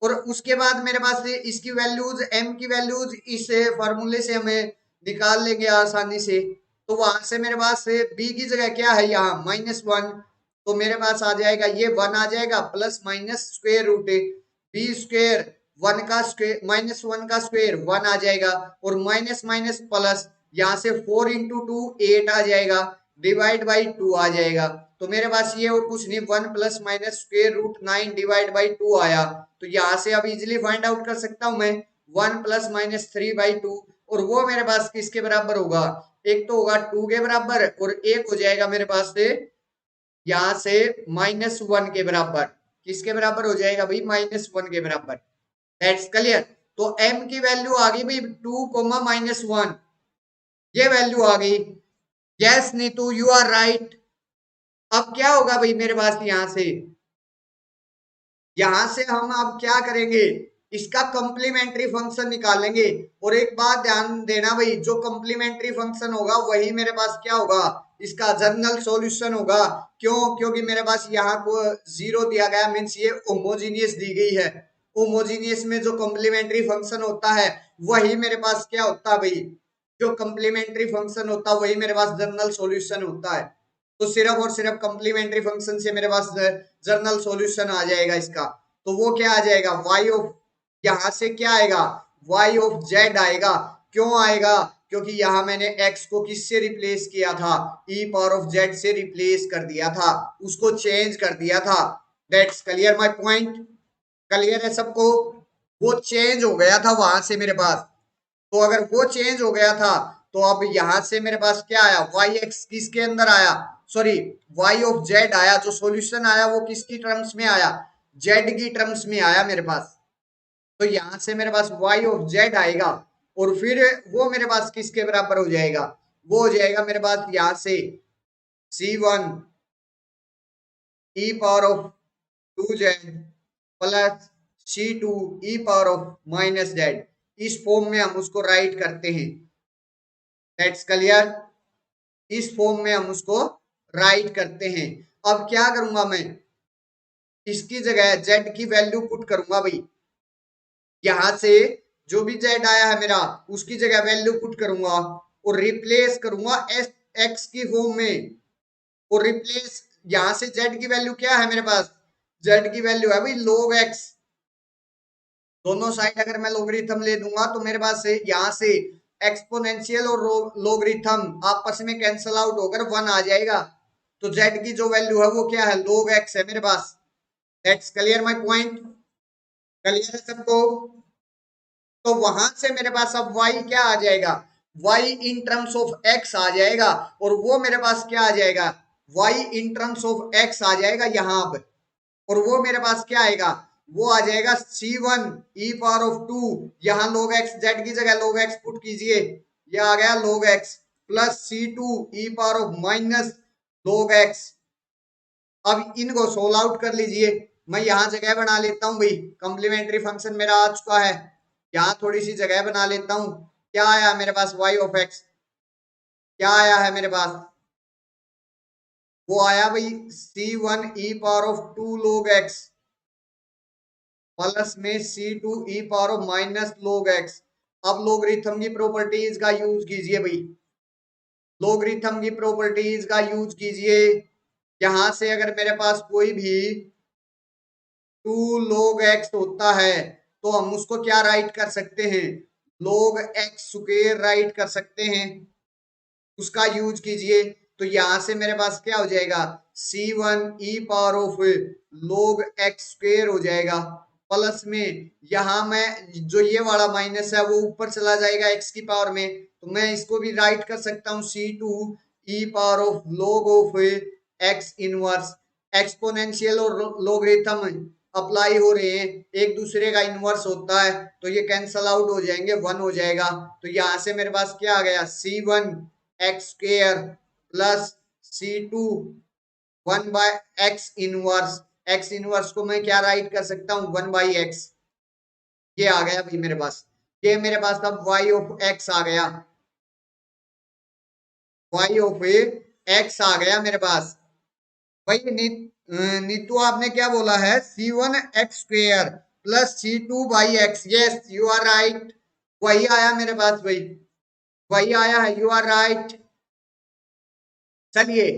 और उसके बाद मेरे पास इसकी वैल्यूज, एम की वैल्यूज इस फार्मूले से हमें निकाल लेंगे आसानी से। तो वहां से मेरे पास बी की जगह क्या है यहाँ माइनस वन, तो मेरे पास आ जाएगा ये वन आ जाएगा plus minus square root B square, one का स्क्वेयर माइनस वन का स्क्वेयर वन आ जाएगा, और माइनस माइनस प्लस, यहाँ से फोर इंटू टू एट आ जाएगा, डिवाइड बाई टू आ जाएगा। तो मेरे पास ये और कुछ नहीं, one plus minus square root nine divide by two आया। तो यहाँ से अब इजिली फाइंड आउट कर सकता हूं मैं, one plus minus three by two, और वो मेरे पास किसके बराबर होगा, एक तो होगा टू के बराबर, और एक हो जाएगा मेरे पास से यहाँ से माइनस वन के बराबर, किसके बराबर हो जाएगा भाई, माइनस वन के बराबर। That's clear. तो m की वैल्यू आ गई भाई टू कोमा माइनस वन, ये वैल्यू आ गई। Yes Neetu you are right. अब क्या होगा भाई मेरे पास यहाँ से, यहां से हम अब क्या करेंगे, इसका कंप्लीमेंट्री फंक्शन निकालेंगे। और एक बात ध्यान देना भाई, जो कंप्लीमेंट्री फंक्शन होगा वही मेरे पास क्या होगा, इसका जनरल सॉल्यूशन होगा। क्यों, क्योंकि मेरे पास यहाँ को जीरो दिया गया, मीन्स ये होमोजीनियस दी गई है, होमोजीनियस में जो कंप्लीमेंट्री फंक्शन होता है वही मेरे पास क्या होता है भाई, जो कंप्लीमेंट्री फंक्शन होता है वही मेरे पास जनरल सॉल्यूशन होता है। तो सिर्फ और सिर्फ कंप्लीमेंट्री फंक्शन से मेरे पास जर्नल सॉल्यूशन आ जाएगा इसका। तो वो क्या आ जाएगा, वाई ऑफ, यहां से क्या आएगा, वाई ऑफ जेड आएगा। क्यों आएगा, क्योंकि यहां मैंने एक्स को किससे रिप्लेस किया था, ई पावर ऑफ जेड से रिप्लेस कर दिया था, उसको चेंज कर दिया था। That's clear my point, clear है सबको, वो चेंज हो गया था वहां से मेरे पास। तो अगर वो चेंज हो गया था तो अब यहां से मेरे पास क्या आया, वाई एक्स किसके अंदर आया, सॉरी वाई ऑफ जेड आया, जो सॉल्यूशन आया वो किसकी टर्म्स में आया, जेड की टर्म्स में आया मेरे पास। तो यहां से मेरे पास वाई ऑफ जेड आएगा, और फिर वो मेरे पास किसके बराबर हो जाएगा, वो हो जाएगा मेरे पास यहां से C one E power of two Z plus C two E power of minus Z, इस फॉर्म में हम उसको राइट करते हैं। दैट्स क्लियर, इस फॉर्म में हम उसको राइट करते हैं। अब क्या करूंगा मैं, इसकी जगह z की वैल्यू पुट करूंगा भाई, यहां से जो भी z आया है मेरा उसकी जगह वैल्यू पुट करूंगा, और रिप्लेस करूंगा एस एक्स की फॉर्म में, और रिप्लेस यहां से z की वैल्यू क्या है मेरे पास, z की वैल्यू है भाई log x। दोनों साइड अगर मैं लोगरिथम ले दूंगा तो मेरे पास से यहाँ से एक्सपोनेंशियल और लोगरिथम आपस में कैंसल आउट होकर 1 आ जाएगा। तो z की जो वैल्यू है वो क्या है, log x है मेरे पास। That's clear my point, clear है सबको। तो वहां से मेरे पास अब y क्या आ जाएगा, y in terms of x आ जाएगा, और वो मेरे पास क्या आ जाएगा, y in terms of x आ जाएगा यहाँ अब। और वो मेरे पास क्या आएगा, वो आ जाएगा c1 e पावर ऑफ 2, यहाँ log x, z की जगह log x पुट कीजिए, ये आ गया log x plus c2 e power of minus log x। अब इनको सोल्व आउट कर लीजिए, मैं यहाँ जगह बना लेता हूँ भाई, कॉम्प्लीमेंट्री फंक्शन मेरा आ चुका है, यहाँ थोड़ी सी जगह बना लेता हूँ। क्या आया मेरे पास y ऑफ x, क्या आया है मेरे पास, वो आया भाई c1 e power of 2 log x plus में c2 e power of minus log x। अब लोगरिथम की प्रॉपर्टीज का यूज कीजिए भाई, लोगरिथम की प्रॉपर्टीज का यूज कीजिए। यहां से अगर मेरे पास कोई भी 2 log x होता है तो हम उसको क्या राइट कर सकते हैं, log x स्क्वायर राइट कर सकते हैं, उसका यूज कीजिए। तो यहां से मेरे पास क्या हो जाएगा, c1 e power of log x square हो जाएगा, प्लस में यहां मैं जो ये वाला माइनस है वो ऊपर चला जाएगा x की पावर में, तो मैं इसको भी राइट कर सकता हूँ c2 e power of log of x inverse. Exponential और लोगरिथम अप्लाई हो रहे हैं, एक दूसरे का इनवर्स होता है, तो ये कैंसल आउट हो जाएंगे, 1 हो जाएगा। तो यहां से मेरे पास क्या आ गया, c1 x square plus c2 1 by X inverse. X inverse को मैं क्या राइट कर सकता हूँ, 1/x। ये आ गया भाई मेरे पास, ये मेरे पास अब y ऑफ x आ गया, y ऑफ x आ गया मेरे पास। भाई नीतू आपने क्या बोला है, c1 x square plus c2/x। Yes you are right, वही आया मेरे पास भाई, वही आया है, यू आर राइट। चलिए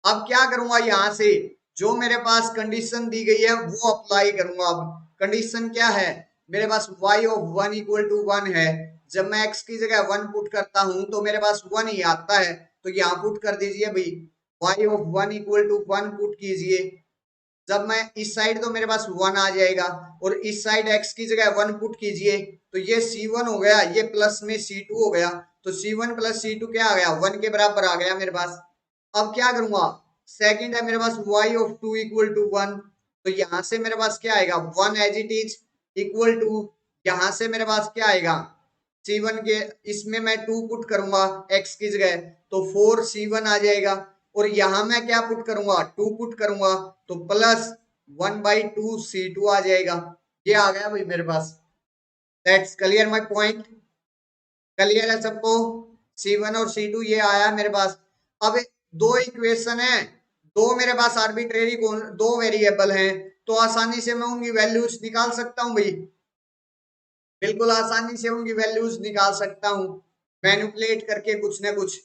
अब क्या करूंगा, यहां से जो मेरे पास कंडीशन दी गई है वो अप्लाई करूंगा। अब कंडीशन क्या है, मेरे पास y ऑफ 1 इक्वल टू 1 है, जब मैं x की जगह 1 पुट करता हूं तो मेरे पास 1 ही आता है, तो यहाँ पुट कर दीजिए भाई, y of 1 equal to 1 put कीजिए। जब मैं इस साइड तो मेरे पास 1 आ जाएगा, और इस साइड x की जगह 1 पुट कीजिए, तो ये c1 हो गया, ये प्लस में c2 हो गया, तो c1 प्लस c2 क्या आ गया, 1 के बराबर आ गया मेरे पास। अब क्या करूंगा, सेकंड है मेरे पास y ऑफ 2 इक्वल टू 1, तो यहां से मेरे पास क्या आएगा, 1 as it is equal to, यहां से मेरे पास क्या आएगा, c1 के इसमें मैं 2 पुट करूंगा x की जगह, तो 4 c1 आ जाएगा, और यहां मैं क्या पुट करूंगा, 2 पुट करूंगा, तो प्लस 1/2 c2 आ जाएगा। ये आ गया भाई मेरे पास। That's clear my point, clear है सबको, c1 और c2 ये आया मेरे पास। अब दो इक्वेशन है, दो मेरे पास आर्बिट्रेरी दो वेरिएबल हैं, तो आसानी से मैं उनकी वैल्यूज निकाल सकता हूँ भाई, बिल्कुल आसानी से उनकी वैल्यूज निकाल सकता हूँ मैनिपुलेट करके कुछ ना कुछ।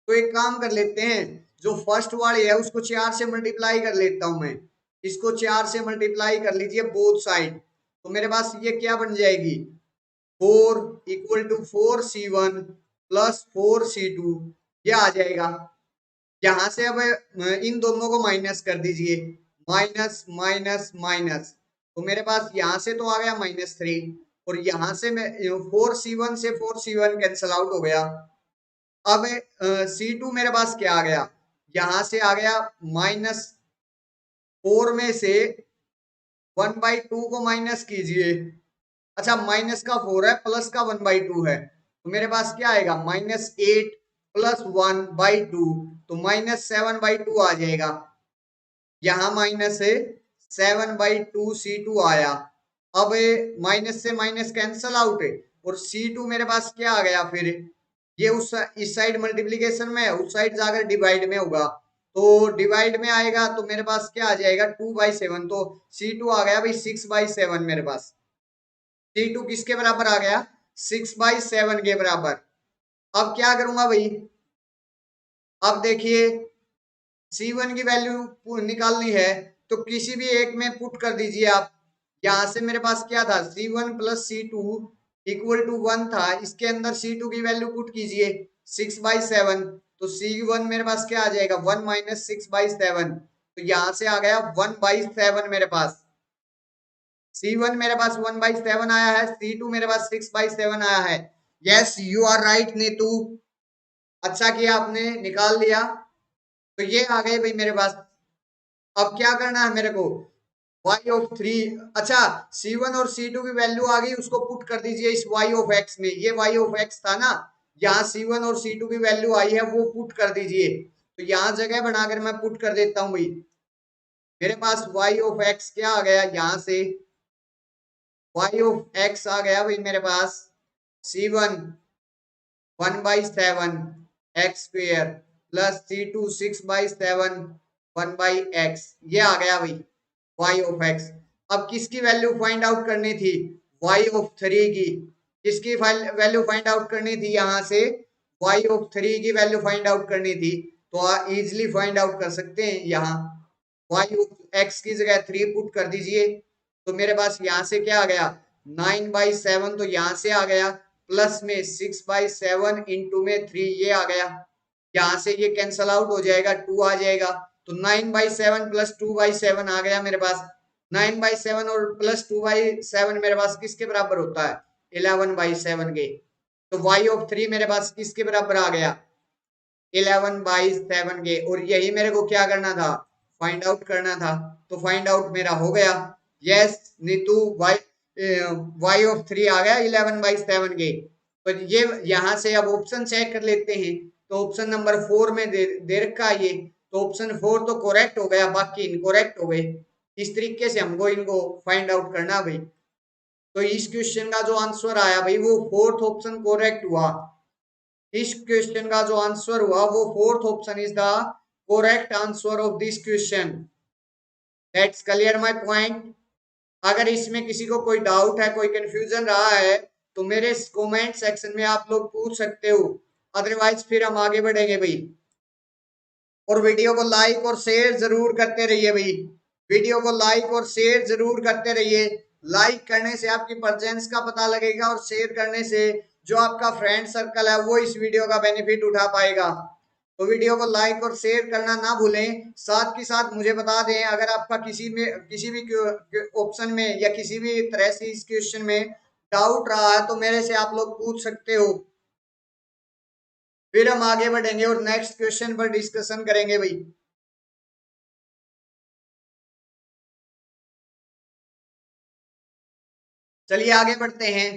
तो एक काम कर लेते हैं, जो फर्स्ट वाली है उसको 4 से मल्टीप्लाई कर लेता हूं मैं, इसको 4 से मल्टीप्लाई कर लीजिए बोथ साइड, तो मेरे पास ये क्या बन जाएगी, 4 equal to 4c1 plus 4c2, ये आ जाएगा। यहां से अब इन दोनों को माइनस कर दीजिए, माइनस माइनस माइनस, तो मेरे पास यहां से तो आ गया -3, और यहां से मैं 4c1 से 4c1 कैंसल आउट हो गया। अब c2 मेरे पास क्या आ गया, यहां से आ गया -4 में से 1/2 को माइनस कीजिए, अच्छा माइनस का 4 है प्लस का 1/2 है, तो मेरे पास क्या आएगा, -8 प्लस 1/2, तो -7/2 आ जाएगा। यहाँ माइनस है 7/2 c2 आया। अब माइनस से माइनस कैंसल आउट है, और c2 मेरे पास क्या आ गया, फिर ये उस इस साइड मल्टीप्लीकेशन में है, उस साइड जाकर डिवाइड में होगा, तो डिवाइड में आएगा, तो मेरे पास क्या आ जाएगा 2/7, तो c2 आ गया भाई 6/7 मेरे पास। c2 किसके बराबर आ गया, 6/7 के बराबर। अब क्या करूंगा भाई, अब देखिए C1 की वैल्यू निकालनी है तो किसी भी एक में पुट कर दीजिए आप। यहां से मेरे पास क्या था, C1 plus C2 equal to 1 था, इसके अंदर C2 की वैल्यू पुट कीजिए 6/7, तो C1 मेरे पास क्या आ जाएगा 1 माइनस 6/7, तो यहां से आ गया 1/7 मेरे पास। C1 मेरे पास 1/7 आया है, C2 मेरे पास 6/7 आया है। Yes you are right Neetu, अच्छा किया आपने निकाल लिया। तो ये आ गए भाई मेरे पास। अब क्या करना है मेरे को, y(3), अच्छा C1 और C2 की वैल्यू आ गई, उसको पुट कर दीजिए इस y(x) में। ये y(x) था ना, यहाँ C1 और C2 की वैल्यू आई है वो पुट कर दीजिए। तो यहाँ जगह बनाकर मैं पुट कर देता हूँ भाई। मेरे पास y(x) क्या आ गया, यहाँ से y(x) आ गया भाई मेरे पास C1 1/7 x square plus C2 6/7 1/x, ये आ गया भाई y(x). अब किसकी वैल्यू फाइंड आउट करनी थी, y(3) की। किसकी वैल्यू फाइंड आउट करनी थी, यहाँ से y(3) की वैल्यू फाइंड आउट करनी थी। तो इजिली फाइंड आउट कर सकते हैं, यहाँ y(x) की जगह 3 पुट कर दीजिए, तो मेरे पास यहाँ से क्या आ गया 9/7, तो यहाँ से आ गया प्लस में 6/7 इंटू में 3, ये आ गया। यहाँ से ये कैंसल आउट हो जाएगा, 2 आ जाएगा, तो 9/7 प्लस 2/7 आ गया मेरे पास। 9/7 और प्लस 2/7 मेरे पास किसके बराबर होता है, 11/7 के। तो y(3) मेरे पास किसके बराबर आ गया, 11/7 के। और यही मेरे को क्या करना था, फाइंड आउट करना था। तो फाइंड आउट मेरा हो गया। यस नीतू, y(3) आ गया 11/7 के। तो ये यहाँ से अब ऑप्शन चेक कर लेते हैं, तो ऑप्शन नंबर 4 में दे रखा है ये, तो ऑप्शन 4 तो करेक्ट हो गया, बाकी इनकरेक्ट हो गए। इस तरीके से हमको इनको फाइंड आउट करना भाई। तो इस क्वेश्चन का जो आंसर आया भाई वो फोर्थ ऑप्शन करेक्ट हुआ। इस क्वेश्चन का जो आंसर हुआ वो fourth option is the correct answer of this question. That's clear my point. अगर इसमें किसी को कोई डाउट है, कोई कंफ्यूजन रहा है, तो मेरे कमेंट सेक्शन में आप लोग पूछ सकते हो, अदरवाइज फिर हम आगे बढ़ेंगे भाई। और वीडियो को लाइक और शेयर जरूर करते रहिए भाई, वीडियो को लाइक और शेयर जरूर करते रहिए। लाइक करने से आपकी प्रेजेंस का पता लगेगा और शेयर करने से जो आपका फ्रेंड सर्कल है वो इस वीडियो का बेनिफिट उठा पाएगा। तो वीडियो को लाइक और शेयर करना ना भूलें। साथ के साथ मुझे बता दें, अगर आपका किसी भी ऑप्शन में या किसी भी तरह से इस क्वेश्चन में डाउट रहा है तो मेरे से आप लोग पूछ सकते हो, फिर हम आगे बढ़ेंगे और नेक्स्ट क्वेश्चन पर डिस्कशन करेंगे भाई। चलिए आगे बढ़ते हैं।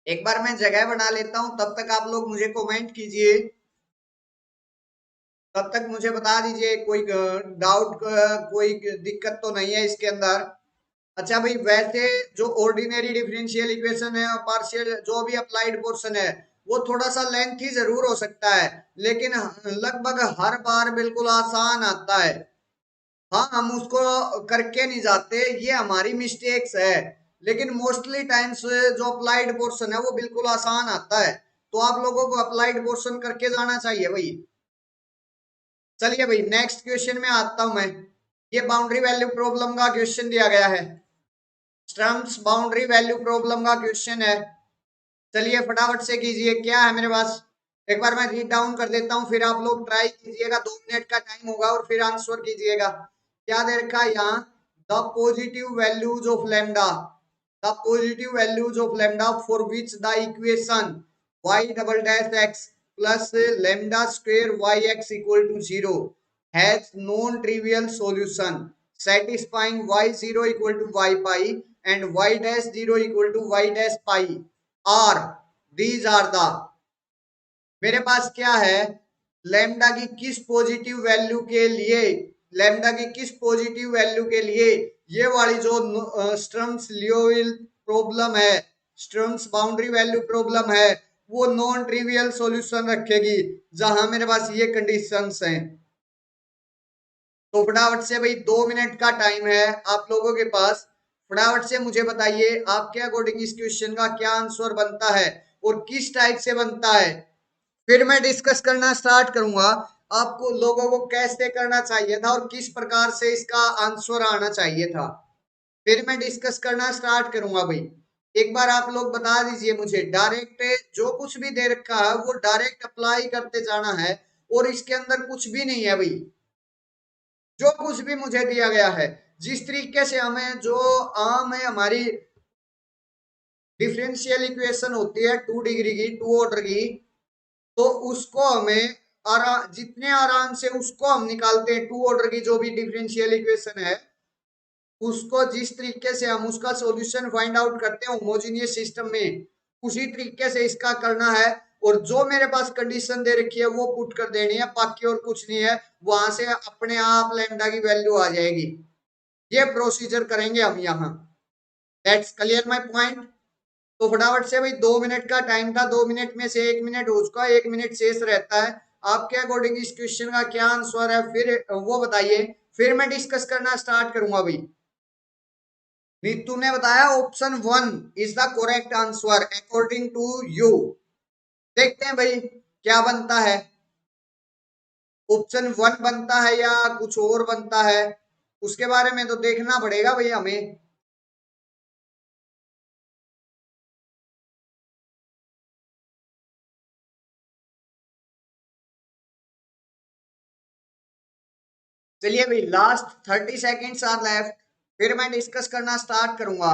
एक बार मैं जगह बना लेता हूं, तब तक आप लोग मुझे कमेंट कीजिए, तब तक मुझे बता दीजिए कोई डाउट, कोई दिक्कत तो नहीं है इसके अंदर। अच्छा भाई, वैसे जो ऑर्डिनरी डिफरेंशियल इक्वेशन है और पार्शियल जो भी अप्लाइड पोर्शन है वो थोड़ा सा लेंथी जरूर हो सकता है, लेकिन लगभग हर बार बिल्कुल आसान आता है। हाँ, हम उसको करके नहीं जाते, ये हमारी मिस्टेक्स है, लेकिन मोस्टली टाइम्स जो अप्लाइड पोर्शन है वो बिल्कुल आसान आता है। तो आप लोगों को अप्लाइड पोर्शन करके जाना चाहिए भाई। चलिए भाई नेक्स्ट क्वेश्चन में आता हूं मैं। ये बाउंड्री वैल्यू प्रॉब्लम का क्वेश्चन दिया गया है, स्टर्म्स बाउंड्री वैल्यू प्रॉब्लम का क्वेश्चन है। चलिए फटाफट से कीजिए, क्या है मेरे पास, एक बार मैं रीड डाउन कर देता हूँ, फिर आप लोग ट्राई कीजिएगा, 2 मिनट का टाइम होगा और फिर आंसर कीजिएगा। क्या दे रखा है यहाँ, the positive values of lambda, the positive values of lambda for which the equation y"x plus lambda square yx equal to 0 has non trivial solution satisfying y0 equal to y pi and y'0 equal to y dash pi are, these are the, मेरे पास क्या है, lambda की किस positive value के लिए, lambda की किस पॉजिटिव वैल्यू के लिए ये वाली जो स्टर्म्स लियोविल प्रॉब्लम है, स्टर्म्स बाउंड्री वैल्यू प्रॉब्लम है, वो नॉन ट्रिवियल सॉल्यूशन रखेगी, जहां मेरे पास ये कंडीशंस हैं। तो फटाफट से भाई 2 मिनट का टाइम है आप लोगों के पास, फटाफट से मुझे बताइए आपके अकॉर्डिंग इस क्वेश्चन का क्या आंसर बनता है और किस टाइप से बनता है, फिर मैं डिस्कस करना स्टार्ट करूंगा। आपको लोगों को कैसे करना चाहिए था और किस प्रकार से इसका आंसर आना चाहिए था, फिर मैं डिस्कस करना स्टार्ट करूंगा भाई। एक बार आप लोग बता दीजिए मुझे, डायरेक्ट जो कुछ भी दे रखा है वो डायरेक्ट अप्लाई करते जाना है, और इसके अंदर कुछ भी नहीं है भाई। जो कुछ भी मुझे दिया गया है, जिस तरीके से हमें जो आम है हमारी डिफरेंशियल इक्वेशन होती है 2 डिग्री की, 2 ऑर्डर की, तो उसको हमें जितने आराम से उसको हम निकालते हैं, 2 ऑर्डर की जो भी डिफरेंशियल इक्वेशन है, उसको जिस तरीके से हम उसका सॉल्यूशन फाइंड आउट करते हैं होमोजेनियस सिस्टम में, उसी तरीके से इसका करना है। और जो मेरे पास कंडीशन दे रखी है वो पुट कर देनी है, बाकी और कुछ नहीं है। वहां से अपने आप लैम्डा की वैल्यू आ जाएगी। ये प्रोसीजर करेंगे हम यहाँ। That's clear my point. तो फटाफट से भाई, 2 मिनट का टाइम था, 2 मिनट में से 1 मिनट हो चुका, 1 मिनट शेष रहता है। आपके अकॉर्डिंग इस क्वेश्चन का क्या आंसर है फिर वो बताइए, फिर मैं डिस्कस करना स्टार्ट करूंगा भाई। नीतू ने बताया option 1 is the correct answer according to you. देखते हैं भाई क्या बनता है, ऑप्शन 1 बनता है या कुछ और बनता है, उसके बारे में तो देखना पड़ेगा भाई हमें। चलिए भाई, लास्ट 30 सेकेंड्स आर लेफ्ट, फिर मैं डिस्कस करना स्टार्ट करूंगा।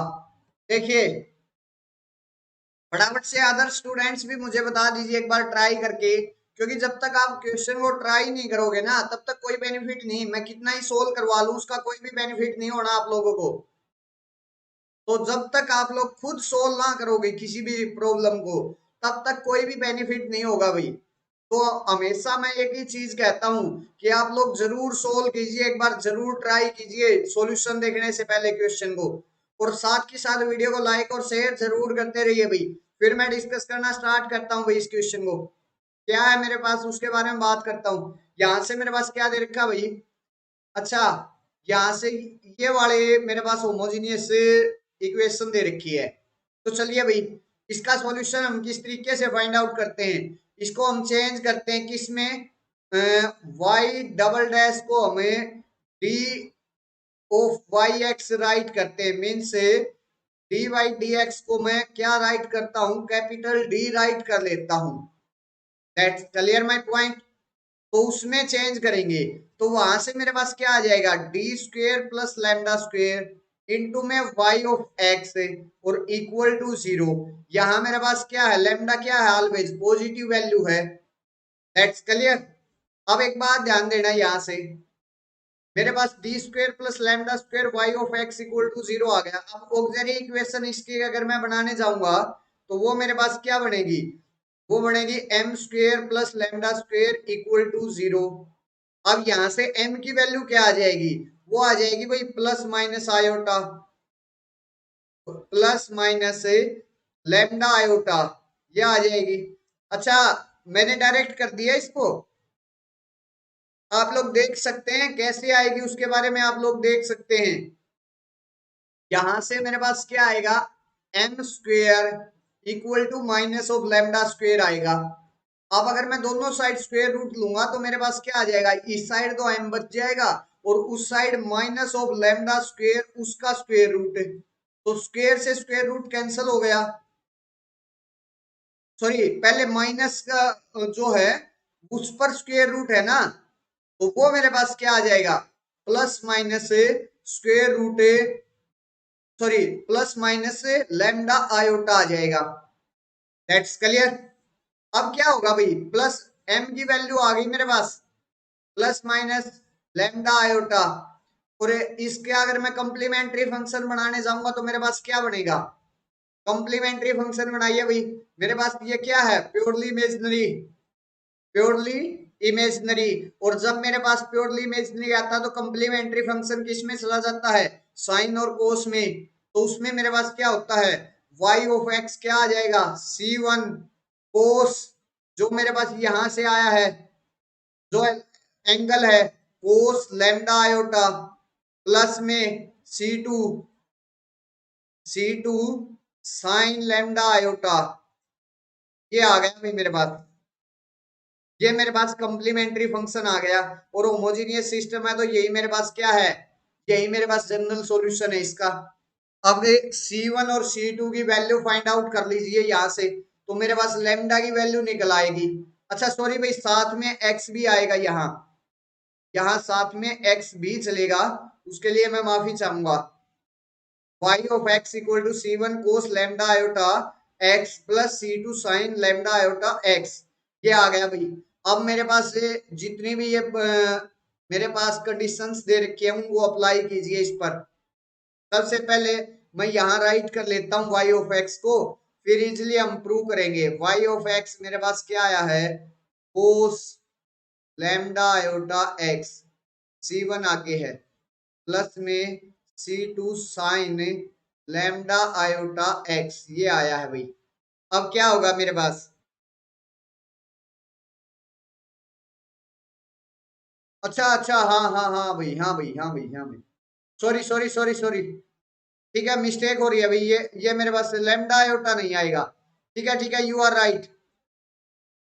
देखिए, फटाफट से अदर स्टूडेंट्स भी मुझे बता दीजिए एक बार ट्राई करके, क्योंकि जब तक आप क्वेश्चन को ट्राई नहीं करोगे ना, तब तक कोई बेनिफिट नहीं। मैं कितना ही सोल्व करवा लूं, उसका कोई भी बेनिफिट नहीं होना आप लोगों को। तो जब तक आप लोग खुद सोल्व ना करोगे किसी भी प्रॉब्लम को, तब तक कोई भी बेनिफिट नहीं होगा भाई। तो हमेशा मैं एक ही चीज कहता हूं कि आप लोग जरूर सोल्व कीजिए, एक बार जरूर ट्राई कीजिए सॉल्यूशन देखने से पहले क्वेश्चन को, और साथ के साथ वीडियो को लाइक और शेयर जरूर करते रहिए भाई। फिर मैं डिस्कस करना स्टार्ट करता हूँ भाई इस क्वेश्चन को। क्या है मेरे पास उसके बारे में बात करता हूँ। यहाँ से मेरे पास क्या दे रखा भाई, अच्छा, यहाँ से ये वाले मेरे पास होमोजीनियस इक्वेशन दे रखी है। तो चलिए भाई, इसका सॉल्यूशन हम किस तरीके से फाइंड आउट करते हैं, इसको हम चेंज करते हैं किसमें, वाई डबल डैश को हमें d of Y x write करते हैं, means d y d x को मैं क्या राइट करता हूँ, कैपिटल डी राइट कर लेता हूँ। That's clear my point. तो उसमें चेंज करेंगे, तो वहां से मेरे पास क्या आ जाएगा, D square plus lambda square into में वाई ऑफ एक्स और इक्वल टू 0। यहाँ मेरे पास क्या है, लैम्डा क्या है, ऑलवेज पॉजिटिव वैल्यू है। That's clear. अब एक बात ध्यान देना, यहाँ से मेरे पास D square plus lambda square Y of X equal to 0 आ गया। अब ऑक्सिलरी इक्वेशन इसकी अगर मैं बनाने जाऊंगा, तो वो मेरे पास क्या बनेगी, वो बनेगी m square plus lambda square equal to 0। अब यहां से m की वैल्यू क्या आ जाएगी, वो आ जाएगी भाई plus minus iota, plus minus lambda iota, ये आ जाएगी। अच्छा, मैंने डायरेक्ट कर दिया इसको, आप लोग देख सकते हैं कैसे आएगी, उसके बारे में आप लोग देख सकते हैं। यहां से मेरे पास क्या आएगा, m square equal to minus of lambda square आएगा। अब अगर मैं दोनों साइड स्क्वायर रूट लूंगा, तो मेरे पास क्या आ जाएगा, इस साइड तो m बच जाएगा, और उस side minus of lambda square उसका स्क्वायर रूट, तो स्क्वायर से स्क्वायर रूट कैंसिल हो गया। सॉरी, पहले माइनस का जो है उस पर स्क्वायर रूट है ना, तो वो मेरे पास क्या आ जाएगा, plus minus square root, sorry plus minus lambda iota आ जाएगा। That's clear. अब क्या होगा भाई, प्लस m की वैल्यू आ गई मेरे पास, प्लस माइनस लैम्डा आयोटा, और इसके अगर मैं कंप्लीमेंट्री फंक्शन बनाने जाऊंगा तो मेरे पास क्या बनेगा, कंप्लीमेंट्री फंक्शन बनाइए भाई। मेरे पास ये क्या है, प्योरली इमेजिनरी, प्योरली इमेजिनरी। और जब मेरे पास प्योरली इमेजिनरी आता है, तो कंप्लीमेंट्री फंक्शन किस में चला जाता है, साइन और कोस में। तो उसमें मेरे पास क्या होता है, y ऑफ x क्या आ जाएगा, c1 कोस, जो मेरे पास यहां से आया है, जो एंगल है कोस लैम्डा आयोटा, प्लस में C2 C2 sine lambda iota, ये आ गया भाई मेरे पास। ये मेरे पास कॉम्प्लीमेंट्री फंक्शन आ गया। और होमोजीनियस सिस्टम है तो यही मेरे पास क्या है, यही मेरे पास जनरल सॉल्यूशन है इसका। अब C1 और C2 की वैल्यू फाइंड आउट कर लीजिए यहाँ से, तो मेरे पास लेमडा की वैल्यू निकल आएगी। अच्छा सॉरी भाई, साथ में x भी आएगा यहाँ, यहाँ साथ में x भी चलेगा, उसके लिए मैं माफी चाहूंगा। y of x equal to C1 cos lambda iota x plus C2 sin lambda iota x, ये आ गया भाई। अब मेरे पास ये जितनी भी ये मेरे पास कंडीशंस दे रखी है उनको अप्लाई कीजिए इस पर। सबसे पहले मैं यहाँ राइट कर लेता हूँ y ऑफ x को, फिर इजिली हम प्रूव करेंगे। y ऑफ x मेरे पास क्या आया है, cos lambda iota x, C1 आगे है, प्लस में C2 sin lambda iota x, ये आया है भाई। अब क्या होगा मेरे पास, अच्छा अच्छा, हाँ हाँ हाँ भाई, हाँ भाई, हाँ भाई, हाँ भाई, सॉरी सॉरी सॉरी सॉरी, ठीक है मिस्टेक हो रही है भाई, ये मेरे पास lambda iota नहीं आएगा। ठीक है, यू आर राइट,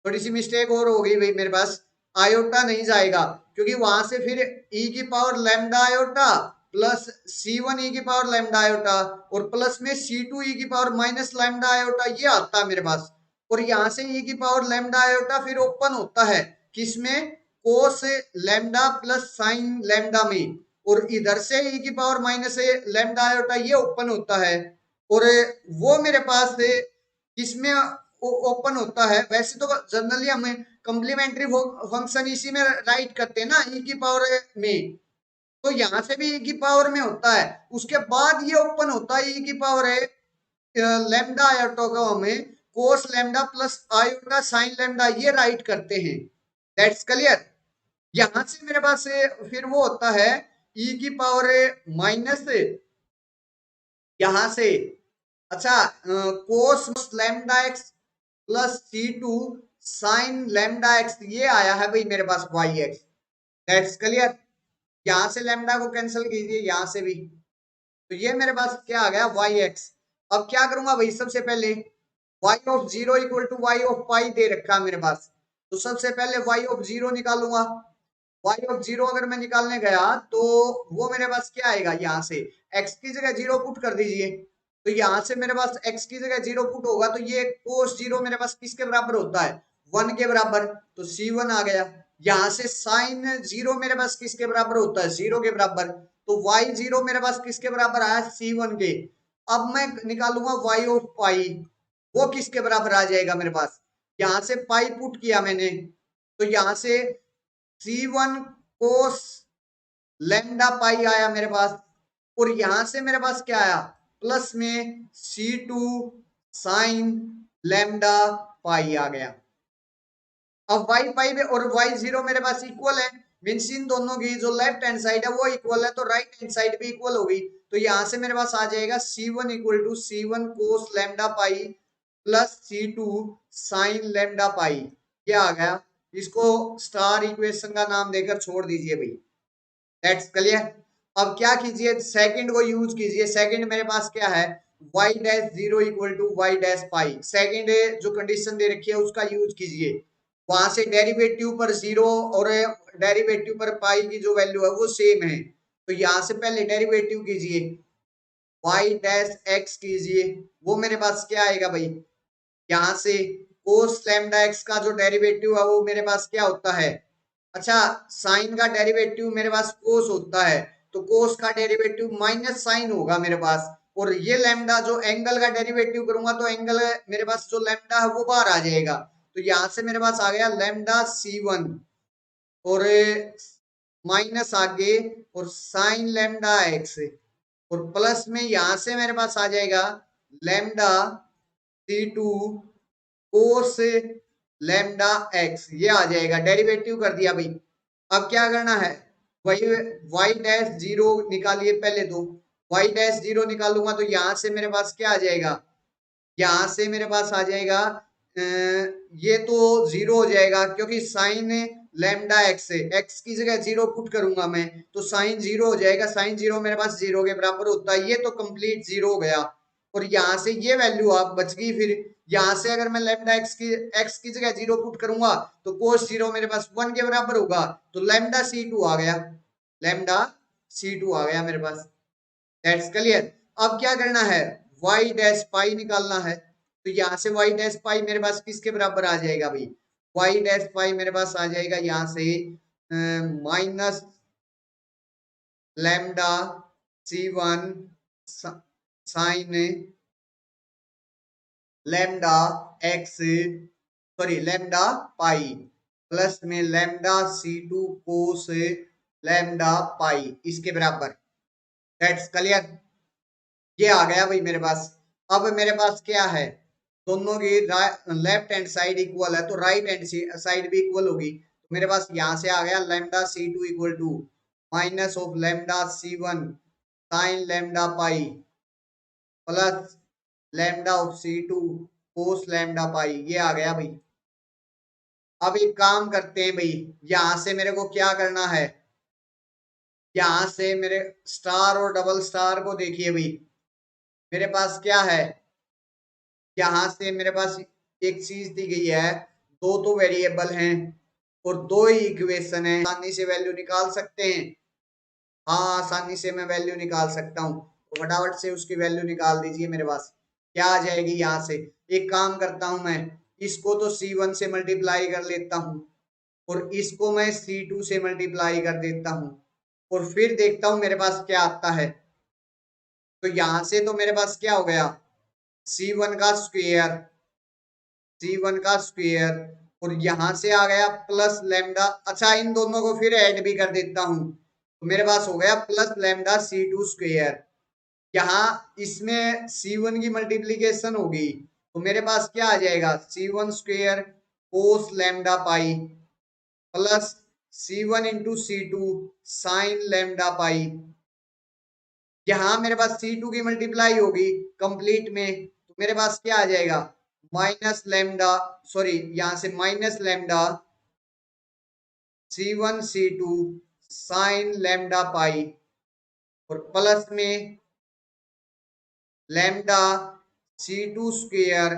थोड़ी सी मिस्टेक और हो गई भाई मेरे पास, आयोटा नहीं जाएगा, क्योंकि वहां से फिर e की power lambda iota plus C1 e की पावर लैम्डा आयोटा और प्लस में C2 e की पावर माइनस लैम्डा आयोटा, ये आता है मेरे पास। और यहाँ से e की पावर लैम्डा आयोटा फिर ओपन होता है किसमें, कोस लैम्डा प्लस साइन लैम्डा में, और इधर से e की पावर माइनस लैम्डा आयोटा ये ओपन होता है। और वो मेरे पास किसमें ओपन होता है, वैसे तो जनरली हमें कॉम्प्लीमेंट्री फंक्शन इसी में राइट करते हैं ना, ई की पावर में, तो यहाँ से भी ई की पावर में होता है, उसके बाद ये ओपन होता है ई की पावर है लैम्डा आयोटा को हमें cos lambda plus iota sine lambda ये राइट करते हैं। That's clear. यहाँ से मेरे पास फिर वो होता है ई की पावर माइनस यहाँ से, अच्छा cos lambda X plus C2 sine lambda X, ये आया है भाई मेरे पास वाई एक्स। That's clear. यहां से लैम्डा को कैंसिल कीजिए, यहां से भी, तो ये मेरे पास क्या आ गया वाई एक्स। अब क्या करूंगा भाई, सबसे पहले Y of zero equal to Y of pi दे रखा है मेरे पास, तो सबसे पहले वाई ऑफ जीरो निकालूंगा। वाई ऑफ जीरो अगर मैं निकालने गया तो वो मेरे पास क्या आएगा, यहाँ से एक्स की जगह जीरो पुट कर दीजिए, तो यहाँ से मेरे पास एक्स की जगह जीरो पुट होगा तो ये कोस जीरो मेरे पास किसके बराबर होता है, 1 के बराबर, तो C1 आ गया। यहाँ से साइन जीरो मेरे पास किसके बराबर होता है, 0 के बराबर, तो वाई जीरो मेरे पास किसके बराबर आया, C1 के। अब मैं निकालूंगा वाई ऑफ पाई, वो किसके बराबर आ जाएगा मेरे पास, यहाँ से पाई पुट किया मैंने, तो यहाँ से C1 कोस लैम्डा पाई आया मेरे पास, और यहां से मेरे पास क्या आया, प्लस में C2 साइन लैम्डा पाई आ गया। अब वाई पाई में और वाई जीरो मेरे पास इक्वल है, मीन्स इन दोनों की जो लेफ्ट हैंड साइड है वो इक्वल है, तो राइट हैंड साइड भी इक्वल होगी, तो यहां से मेरे पास आ जाएगा C1 equal to C1 cos lambda pi plus C2 sine lambda pi, ये आ गया। इसको स्टार इक्वेशन का नाम देकर छोड़ दीजिए भाई। That's clear. अब क्या कीजिए, सेकंड को यूज कीजिए। सेकंड मेरे पास क्या है, y dash zero equal to y dash pi, second जो कंडीशन दे रखी है उसका यूज कीजिए। वहां से डेरिवेटिव पर जीरो और डेरिवेटिव पर पाई की जो वैल्यू है वो सेम है, तो यहाँ से पहले डेरिवेटिव कीजिए, y डैश x कीजिए, वो मेरे पास क्या आएगा भाई, यहाँ से कोस लैम्डा x का जो डेरिवेटिव है वो मेरे पास क्या होता है, अच्छा साइन का डेरिवेटिव मेरे पास कोस होता है, तो कोस का डेरिवेटिव माइनस साइन होगा मेरे पास, और ये लैम्डा जो एंगल का डेरिवेटिव करूंगा तो एंगल मेरे पास जो लैम्डा है वो बाहर आ जाएगा, तो यहां से मेरे पास आ गया लैम्डा C1 और माइनस आगे और साइन लैम्डा एक्स, और प्लस में यहां से मेरे पास आ जाएगा lambda C2 cos lambda X, ये आ जाएगा, डेरिवेटिव कर दिया भाई। अब क्या करना है, वही वाई डैश जीरो निकालिए पहले, तो वाई डैश जीरो निकालूंगा तो यहां से मेरे पास क्या आ जाएगा, यहाँ से मेरे पास आ जाएगा ये तो जीरो हो जाएगा, क्योंकि साइन लैम्डा एक्स है, एक्स की जगह जीरो पुट करूंगा मैं तो साइन जीरो हो जाएगा, साइन जीरो मेरे पास जीरो के बराबर होता है, ये तो कंप्लीट जीरो हो गया। और यहाँ से ये वैल्यू आप बच गई। फिर यहाँ से अगर मैं लैम्डा एक्स की जगह 0 पुट करूंगा तो कोस 0 मेरे पास 1 के बराबर होगा, तो लैम्डा C2 आ गया, लैम्डा C2 आ गया मेरे पास। That's clear. अब क्या करना है, y डैश पाई निकालना है। तो यहाँ से y डैश पाई मेरे पास किसके बराबर आ जाएगा भाई, y डैश पाई मेरे पास आ जाएगा यहाँ से minus lambda C1 sine lambda X, sorry lambda pi, plus में lambda C2 cos lambda pi इसके बराबर। That's clear. ये आ गया भाई मेरे पास। अब मेरे पास क्या है, दोनों की लेफ्ट हैंड साइड इक्वल है तो राइट हैंड साइड भी इक्वल होगी। तो मेरे पास यहां से आ गया lambda C2 equal to minus of lambda C1 sine lambda pi plus lambda of C2 cos lambda pi. ये आ गया भाई। अब एक काम करते हैं भाई, यहां से मेरे को क्या करना है, यहां से मेरे स्टार और डबल स्टार को देखिए भाई, मेरे पास क्या है, यहां से मेरे पास एक चीज दी गई है, दो तो वेरिएबल हैं और दो ही इक्वेशन है, आसानी से वैल्यू निकाल सकते हैं। हाँ आसानी से मैं वैल्यू निकाल सकता हूँ, तो फटाफट से उसकी वैल्यू निकाल दीजिए। मेरे पास क्या आ जाएगी, यहाँ से एक काम करता हूं मैं, इसको तो C1 से मल्टीप्लाई कर लेता हूँ और इसको मैं C2 से मल्टीप्लाई कर देता हूँ और फिर देखता हूँ मेरे पास क्या आता है। तो यहां से तो मेरे पास क्या हो गया, C1 का स्क्वायर, C1 का स्क्वायर, और यहां से आ गया प्लस लैम्डा। अच्छा इन दोनों को फिर ऐड भी कर देता हूं, तो मेरे पास हो गया प्लस लैम्डा C2 स्क्वायर। यहाँ इसमें C1 की मल्टीप्लीकेशन होगी तो मेरे पास क्या आ जाएगा, C1 square cos lambda pi plus C1 into C2 sine lambda pi. यहाँ मेरे पास C2 की मल्टीप्लाई होगी कंप्लीट में, तो मेरे पास क्या आ जाएगा, माइनस लैम्डा, सॉरी यहाँ से minus lambda C1 C2 sine lambda pi और प्लस में lambda C2 square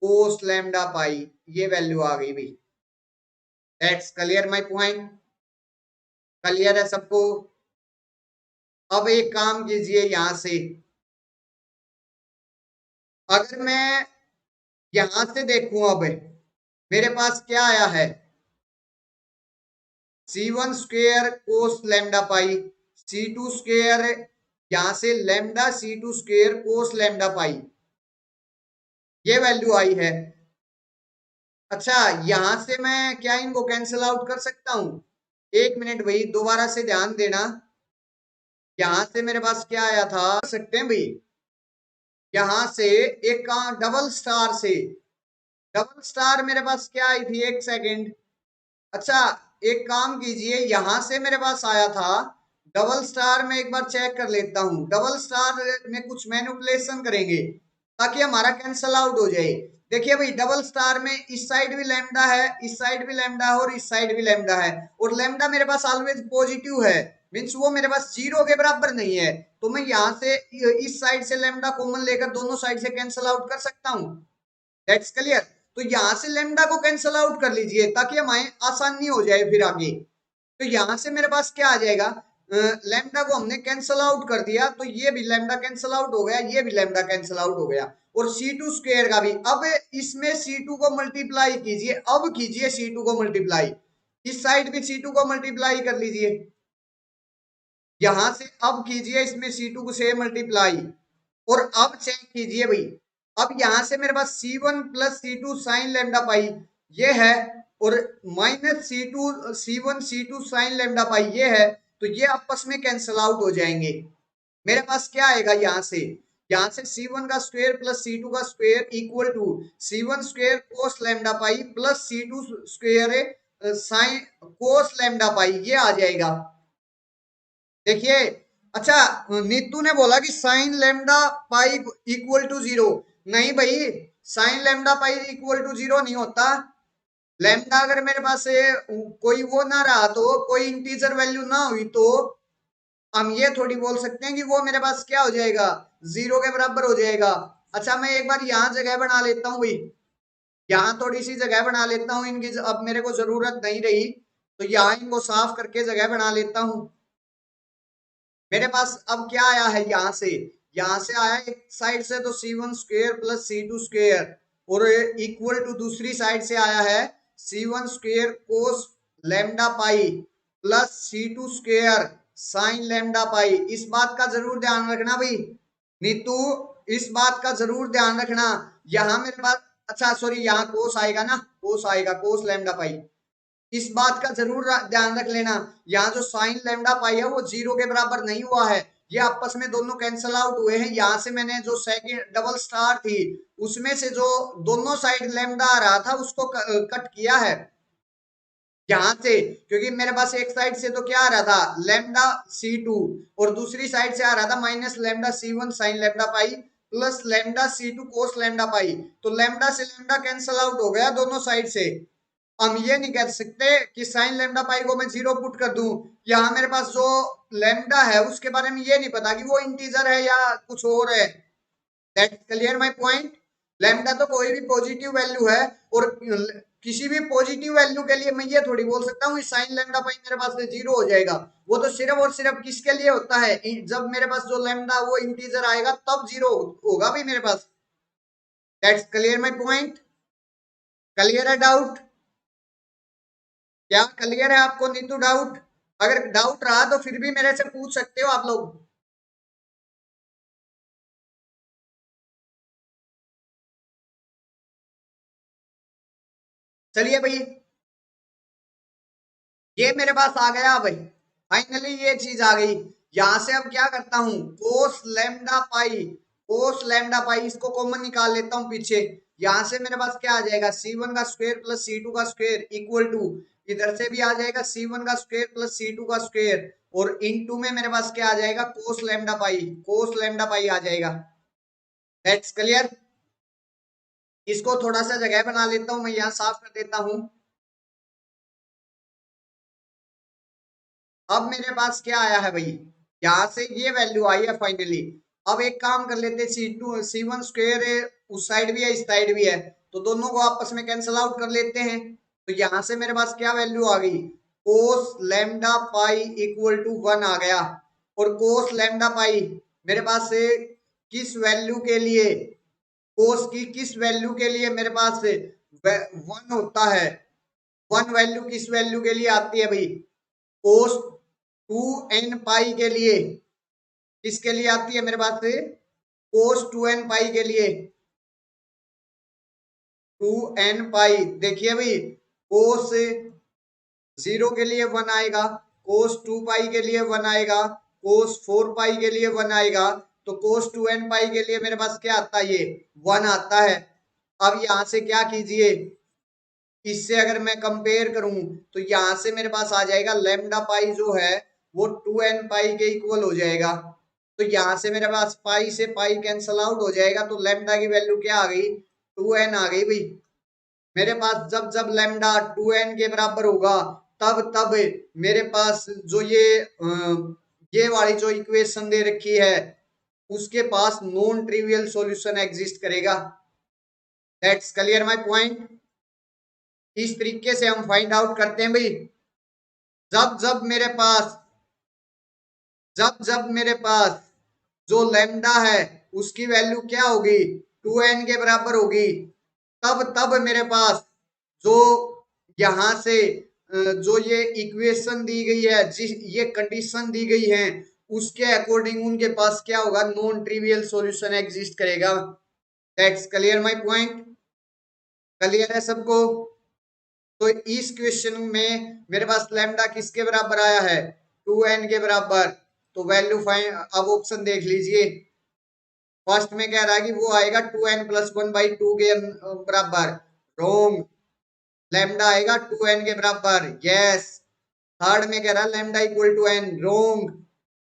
cos lambda pi. ये वैल्यू आ गई भाई। That's clear my point, clear है सबको। अब एक काम कीजिए, यहां से अगर मैं यहां से देखूं, अब मेरे पास क्या आया है, C1 square cos lambda pi, C2 square, यहां से lambda C2 square cos lambda pi, ये वैल्यू आई है। अच्छा यहां से मैं क्या इनको कैंसिल आउट कर सकता हूं, एक मिनट भाई दोबारा से ध्यान देना। यहां से मेरे पास क्या आया था, कर सकते हैं भाई, यहां से एक डबल स्टार से, डबल स्टार मेरे पास क्या आई थी, एक सेकेंड। अच्छा एक काम कीजिए, यहां से मेरे पास आया था डबल स्टार में, एक बार चेक कर लेता हूं, डबल स्टार में कुछ मैनिपुलेशन करेंगे ताकि हमारा कैंसल आउट हो जाए। देखिए भाई डबल स्टार में इस साइड भी लैम्डा है, इस साइड भी लैम्डा है और इस साइड भी लैम्डा है, और लैम्डा मेरे पास ऑलवेज पॉजिटिव है, मीन्स वो मेरे पास 0 के बराबर नहीं है। तो मैं यहां से इस साइड से लैम्डा कॉमन लेकर दोनों साइड से कैंसल आउट कर सकता हूं। That's clear. तो यहां से लेमडा को कैंसल आउट कर लीजिए ताकि हमें आसानी हो जाए फिर आगे। तो यहां से मेरे पास क्या आ जाएगा, लेमडा को हमने कैंसल आउट कर दिया तो ये भी लेमडा कैंसल आउट हो गया, ये भी लेमडा कैंसल आउट हो गया, और C2 स्क्वायर का भी। अब इसमें C2 को मल्टीप्लाई कीजिए, अब कीजिए C2 को मल्टीप्लाई, इस साइड भी C2 को मल्टीप्लाई कर लीजिए, यहां से अब कीजिए इसमें C2 से मल्टीप्लाई, और अब चेक कीजिए भाई, अब यहां से मेरे पास C1 plus C2 sine lambda pi ये है, और minus C1 C2 sine lambda pi ये है, तो ये आपस में कैंसल आउट हो जाएंगे। मेरे पास क्या आएगा, यहां से C1 का स्क्वायर प्लस C2 का square equal to C1 square cos lambda pi plus C2 square sine cos lambda pi, ये आ जाएगा। देखिए अच्छा नीतू ने बोला कि sine lambda pi equal to 0, नहीं भाई sine lambda pi equal to 0 नहीं होता। लेमडा अगर मेरे पास कोई वो ना रहा, तो कोई इंटीजर वैल्यू ना हुई, तो हम ये थोड़ी बोल सकते हैं कि वो मेरे पास क्या हो जाएगा, 0 के बराबर हो जाएगा। अच्छा मैं एक बार यहाँ जगह बना लेता हूँ भाई, यहाँ थोड़ी सी जगह बना लेता हूँ इनकी, अब मेरे को जरूरत नहीं रही तो यहाँ इनको साफ करके जगह बना लेता हूँ। मेरे पास अब क्या आया है, यहाँ से आया एक साइड से तो C1 square plus C2 square, और इक्वल टू दूसरी साइड से आया है C1 square cos lambda pi plus C2 square sine lambda pi. इस बात का जरूर ध्यान रखना भाई नीतू, इस बात का जरूर ध्यान रखना। यहाँ मेरे पास, अच्छा सॉरी, यहाँ कोस आएगा ना, कोस आएगा, कोस लैम्डा पाई। इस बात का जरूर ध्यान रख लेना, यहाँ जो साइन लैम्डा पाई है वो 0 के बराबर नहीं हुआ है, ये आपस में दोनों कैंसल आउट हुए हैं। यहाँ से मैंने जो सेकंड डबल स्टार थी उसमें से जो दोनों साइड लैम्डा आ रहा था उसको कट किया है यहाँ से, क्योंकि मेरे पास एक साइड से तो क्या आ रहा था लैम्डा C2 और दूसरी साइड से आ रहा था minus lambda C1 sine lambda pi plus lambda C2 cos lambda पाई। तो लैम्डा से लैम्डा कैंसल आउट हो गया दोनों साइड से। हम ये नहीं कह सकते कि साइन लैम्डा पाई को मैं 0 पुट कर दूं, यहाँ मेरे पास जो लैम्डा है उसके बारे में ये नहीं पता कि वो इंटीजर है या कुछ और है। That clear my point. Lambda तो कोई भी पॉजिटिव वैल्यू है, और किसी भी पॉजिटिव वैल्यू के लिए मैं ये थोड़ी बोल सकता हूँ साइन लैम्डा पाई मेरे पास से 0 हो जाएगा। वो तो सिर्फ और सिर्फ किसके लिए होता है, जब मेरे पास जो लैम्डा वो इंटीजर आएगा तब 0 होगा भी मेरे पास। That's clear my point. Clear है डाउट? क्या क्लियर है आपको नीतू डाउट? अगर डाउट रहा तो फिर भी मेरे से पूछ सकते हो आप लोग। चलिए भाई, ये मेरे पास आ गया भाई, फाइनली ये चीज आ गई। यहां से अब क्या करता हूं, कोस लैम्डा पाई, कोस लैम्डा पाई इसको कॉमन निकाल लेता हूं पीछे। यहां से मेरे पास क्या आ जाएगा, C1 का स्क्वायर प्लस C2 का स्क्वायर इक्वल टू, इधर से भी आ जाएगा C1 का स्क्वायर प्लस C2 का स्क्वायर, और इनटू में मेरे पास क्या आ जाएगा कोस लैम्डा पाई, कोस लैम्डा पाई आ जाएगा। That's clear. इसको थोड़ा सा जगह बना लेता हूं, मैं यहाँ साफ कर देता हूं। अब मेरे पास क्या आया है भाई, यहाँ से ये वैल्यू आई है फाइनली। अब एक काम कर लेते हैं, C1 स्क्वेयर उस साइड भी है इस साइड भी है, तो दोनों को आपस में कैंसिल आउट कर लेते हैं। तो यहाँ से मेरे पास क्या वैल्यू आ गई, कोस लैम्डा पाई इक्वल टू 1 आ गया। और कोस लैम्डा पाई मेरे पास से किस वैल्यू के लिए, कोस की किस वैल्यू के लिए मेरे पास 1 होता है, 1 वैल्यू किस वैल्यू के लिए आती है भाई, कोस 2n पाई के लिए, किसके लिए आती है मेरे पास से, कोस 2n पाई के लिए, 2n पाई। देखिए भाई, कोस 0 के लिए 1 आएगा, कोस 2 पाई के लिए 1 आएगा, कोस 4 पाई के लिए 1 आएगा, तो कोस 2n पाई के लिए मेरे पास क्या आता है, ये 1 आता है। अब यहां से क्या कीजिए, इससे अगर मैं कंपेयर करूं तो यहां से मेरे पास आ जाएगा लैम्डा पाई जो है वो 2n पाई के इक्वल हो जाएगा। तो यहां से मेरे पास पाई से पाई कैंसल आउट हो जाएगा, तो लैम्डा की वैल्यू क्या आ गई, 2n आ गई भाई। मेरे पास जब जब लैम्डा 2n के बराबर होगा तब तब मेरे पास जो ये वाली जो इक्वेशन दे रखी है उसके पास नॉन ट्रिवियल सॉल्यूशन एग्जिस्ट करेगा। That's clear my point. इस तरीके से हम फाइंड आउट करते हैं भाई, जब जब मेरे पास, जब जब मेरे पास जो लैम्डा है उसकी वैल्यू क्या होगी, 2n के बराबर होगी, तब तब मेरे पास जो यहां से जो ये इक्वेशन दी गई है, जिस ये कंडीशन दी गई है उसके अकॉर्डिंग उनके पास क्या होगा, नॉन ट्रिवियल सॉल्यूशन एग्जिस्ट करेगा। That's clear my point. Clear है सबको? तो इस क्वेश्चन में मेरे पास लैम्डा किसके बराबर आया है, 2n के बराबर। तो वैल्यू फाइन, अब ऑप्शन देख लीजिए, फर्स्ट में कह रहा है कि वो आएगा 2n प्लस 1/2 के बराबर, रोंग। लैम्डा आएगा 2n के बराबर, यस। थर्ड में कह रहा है lambda equal to n, wrong.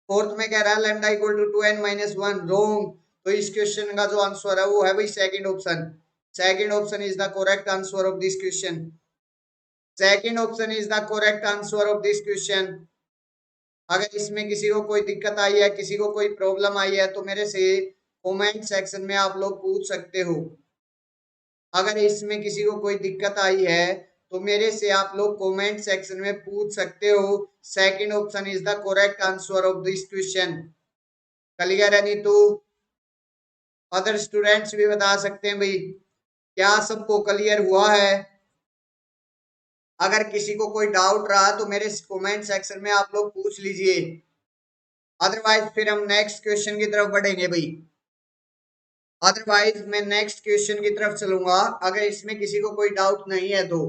Fourth में कह रहा है lambda equal to 2n minus 1, wrong. तो इस क्वेश्चन का जो आंसर है वो है भाई second option. Second option is the correct answer of this question. Second option is the correct answer of this question. अगर इसमें किसी को कोई दिक्कत आई है, किसी को कोई प्रॉब्लम आई है तो मेरे से कमेंट सेक्शन में आप लोग पूछ सकते हो। अगर इसमें किसी को कोई दिक्कत आई है तो मेरे से आप लोग कमेंट सेक्शन में पूछ सकते हो। Second option is the correct answer of this question. Clear है नीतू? अदर स्टूडेंट्स भी बता सकते हैं भाई। क्या सबको क्लियर हुआ है? अगर किसी को कोई डाउट रहा तो मेरे कमेंट सेक्शन में आप लोग पूछ लीजिए। अदरवाइज फिर हम नेक्स्ट क्वेश्चन की तरफ बढ़ेंगे भाई। अदरवाइज मैं नेक्स्ट क्वेश्चन की तरफ चलूंगा अगर इसमें किसी को कोई डाउट नहीं है तो।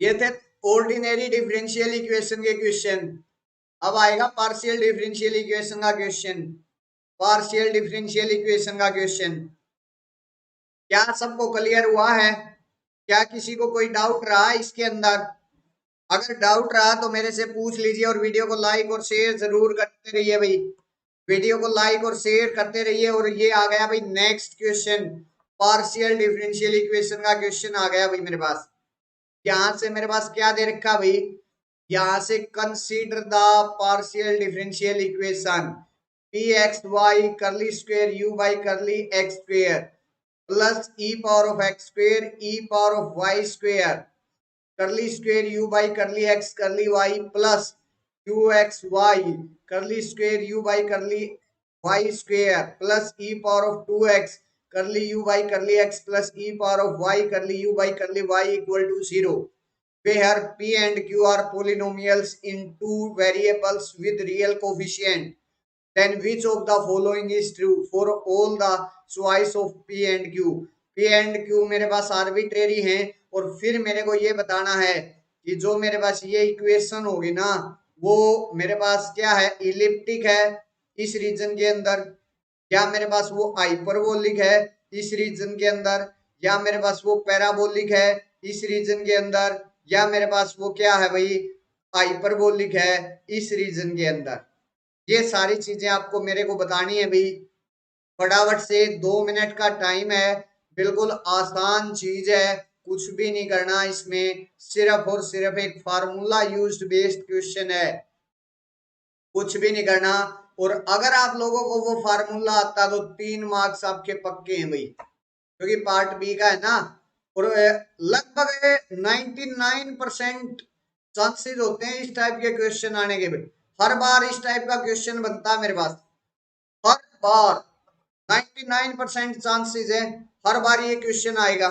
ये थे ऑर्डिनरी डिफरेंशियल इक्वेशन के क्वेश्चन। अब आएगा पार्शियल डिफरेंशियल इक्वेशन का क्वेश्चन। पार्शियल डिफरेंशियल इक्वेशन का क्वेश्चन। क्या सबको क्लियर हुआ है? क्या किसी को कोई डाउट रहा इसके अंदर? अगर डाउट रहा तो मेरे से पूछ लीजिए और वीडियो को लाइक और शेयर जरूर करते रहिए भाई। वीडियो को लाइक और शेयर करते रहिए। और ये आ गया भाई next question. Partial differential equation का क्वेश्चन आ गया भाई मेरे पास। यहां से मेरे पास क्या दे रखा भाई? यहां से consider the partial differential equation p x y curly square u by curly x square plus e power of x square e power of y square curly square u by curly x curly y plus u x y curly square u by curly y square plus e power of two x curly u by curly x plus e power of y curly u by curly Y equal to 0 where p and q are polynomials in two variables with real coefficient, then which of the following is true for all the choice of p and q? p and q मेरे पास arbitrary हैं और फिर मेरे को ये बताना है कि जो मेरे पास ये इक्वेशन होगी ना वो मेरे पास क्या है? इलिप्टिक है इस रीजन के अंदर, या मेरे पास वो हाइपरबोलिक है इस रीजन के अंदर, या मेरे पास वो पैराबोलिक है इस रीजन के अंदर, या मेरे पास वो क्या है भाई? हाइपरबोलिक है इस रीजन के अंदर। ये सारी चीजें आपको मेरे को बतानी है भाई। फटाफट से 2 मिनट का टाइम है। बिल्कुल आसान चीज है, कुछ भी नहीं करना इसमें, सिर्फ और सिर्फ एक फार्मूला यूज्ड बेस्ड क्वेश्चन है, कुछ भी नहीं करना। और अगर आप लोगों को वो फार्मूला आता तो 3 मार्क्स आपके पक्के हैं भाई, क्योंकि पार्ट बी का है ना। और लगभग 99% चांसेस होते हैं इस टाइप के क्वेश्चन आने के भी। हर बार इस टाइप का क्वेश्चन बनता है मेरे पास, हर बार 99% चांसेस है हर बार ये क्वेश्चन आएगा।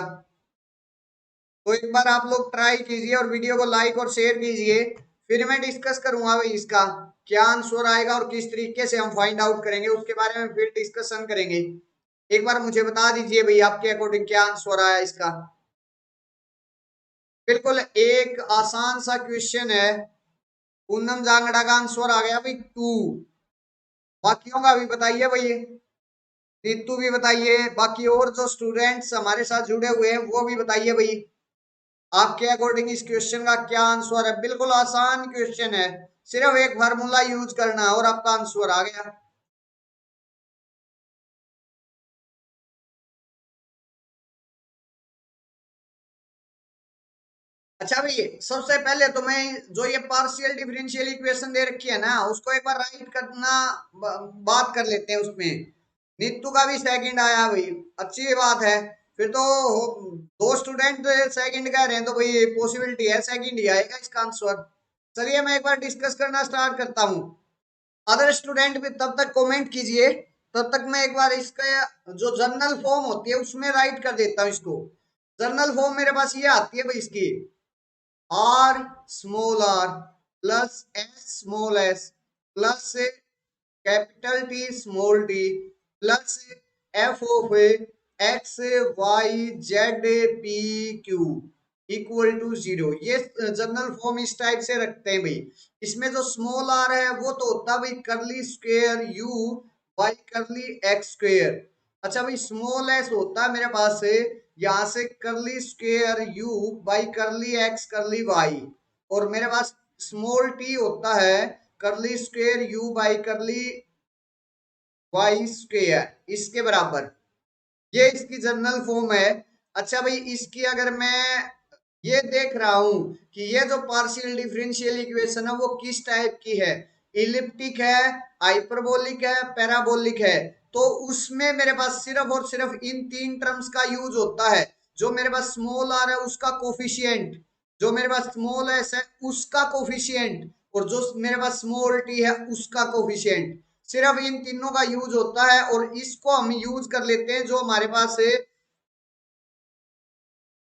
तो एक बार आप लोग ट्राई कीजिए और वीडियो को लाइक और शेयर कीजिए। फिर मैं डिस्कस करूंगा भाई इसका क्या आंसर आएगा और किस तरीके से हम फाइंड आउट करेंगे, उसके बारे में फिर डिस्कशन करेंगे। एक बार मुझे बता दीजिए भाई आपके अकॉर्डिंग क्या आंसर आया इसका। बिल्कुल एक आसान सा क्वेश्चन है। पूनम जांगड़ा का आंसर आ गया भाई 2। बाकियों का भी बताइए भाई, नीतू भी बताइए, बाकी और जो स्टूडेंट्स हमारे साथ जुड़े हुए हैं वो भी बताइए भाई आपके अकॉर्डिंग इस क्वेश्चन का क्या आंसर है। बिल्कुल आसान क्वेश्चन है, सिर्फ एक फार्मूला यूज करना है और आपका आंसर आ गया। अच्छा भाई सबसे पहले तो मैं जो ये पार्शियल डिफरेंशियल इक्वेशन दे रखी है ना उसको एक बार राइट करना बात कर लेते हैं उसमें। नीतू का भी सेकंड आया भाई, अच्छी बात है। फिर तो दो स्टूडेंट सेकंड कह रहे हैं तो भाई पॉसिबिलिटी है सेकंड ही आएगा इसका आंसर। चलिए मैं एक बार डिस्कस करना स्टार्ट करता हूँ। अदर स्टूडेंट भी तब तक कमेंट कीजिए, तब तक मैं एक बार इसका जो जर्नल फॉर्म होती है उसमें राइट कर देता हूँ इसको। जर्नल फॉर्म मेरे पास ये आती है भाई इसकी r small r plus s small s plus capital T small t plus f of x y z p q equal to 0। ये जनरल फॉर्म इस टाइप से रखते हैं भाई। इसमें जो स्मॉल आर है वो तो होता है भाई करली square u by curly x square. अच्छा भाई स्मॉल एस होता है मेरे पास से यहाँ से curly square u by curly x curly y, और मेरे पास स्मॉल t होता है curly square u by curly y square इसके बराबर। ये इसकी जनरल फॉर्म है। अच्छा भाई इसकी अगर मैं ये देख रहा हूं कि ये जो पार्शियल डिफरेंशियल इक्वेशन है वो किस टाइप की है, इलिप्टिक है, हाइपरबोलिक है, पैराबोलिक है। तो उसमें मेरे पास सिर्फ और सिर्फ इन तीन टर्म्स का यूज होता है। जो मेरे पास स्मॉल आर है उसका कोफिशिएंट, जो मेरे पास स्मॉल एस है उसका कोफिशिएंट, और जो मेरे पास स्मॉल टी है उसका कोफिशिएंट, सिर्फ इन तीनों का यूज होता है। और इसको हम यूज कर लेते हैं जो हमारे पास है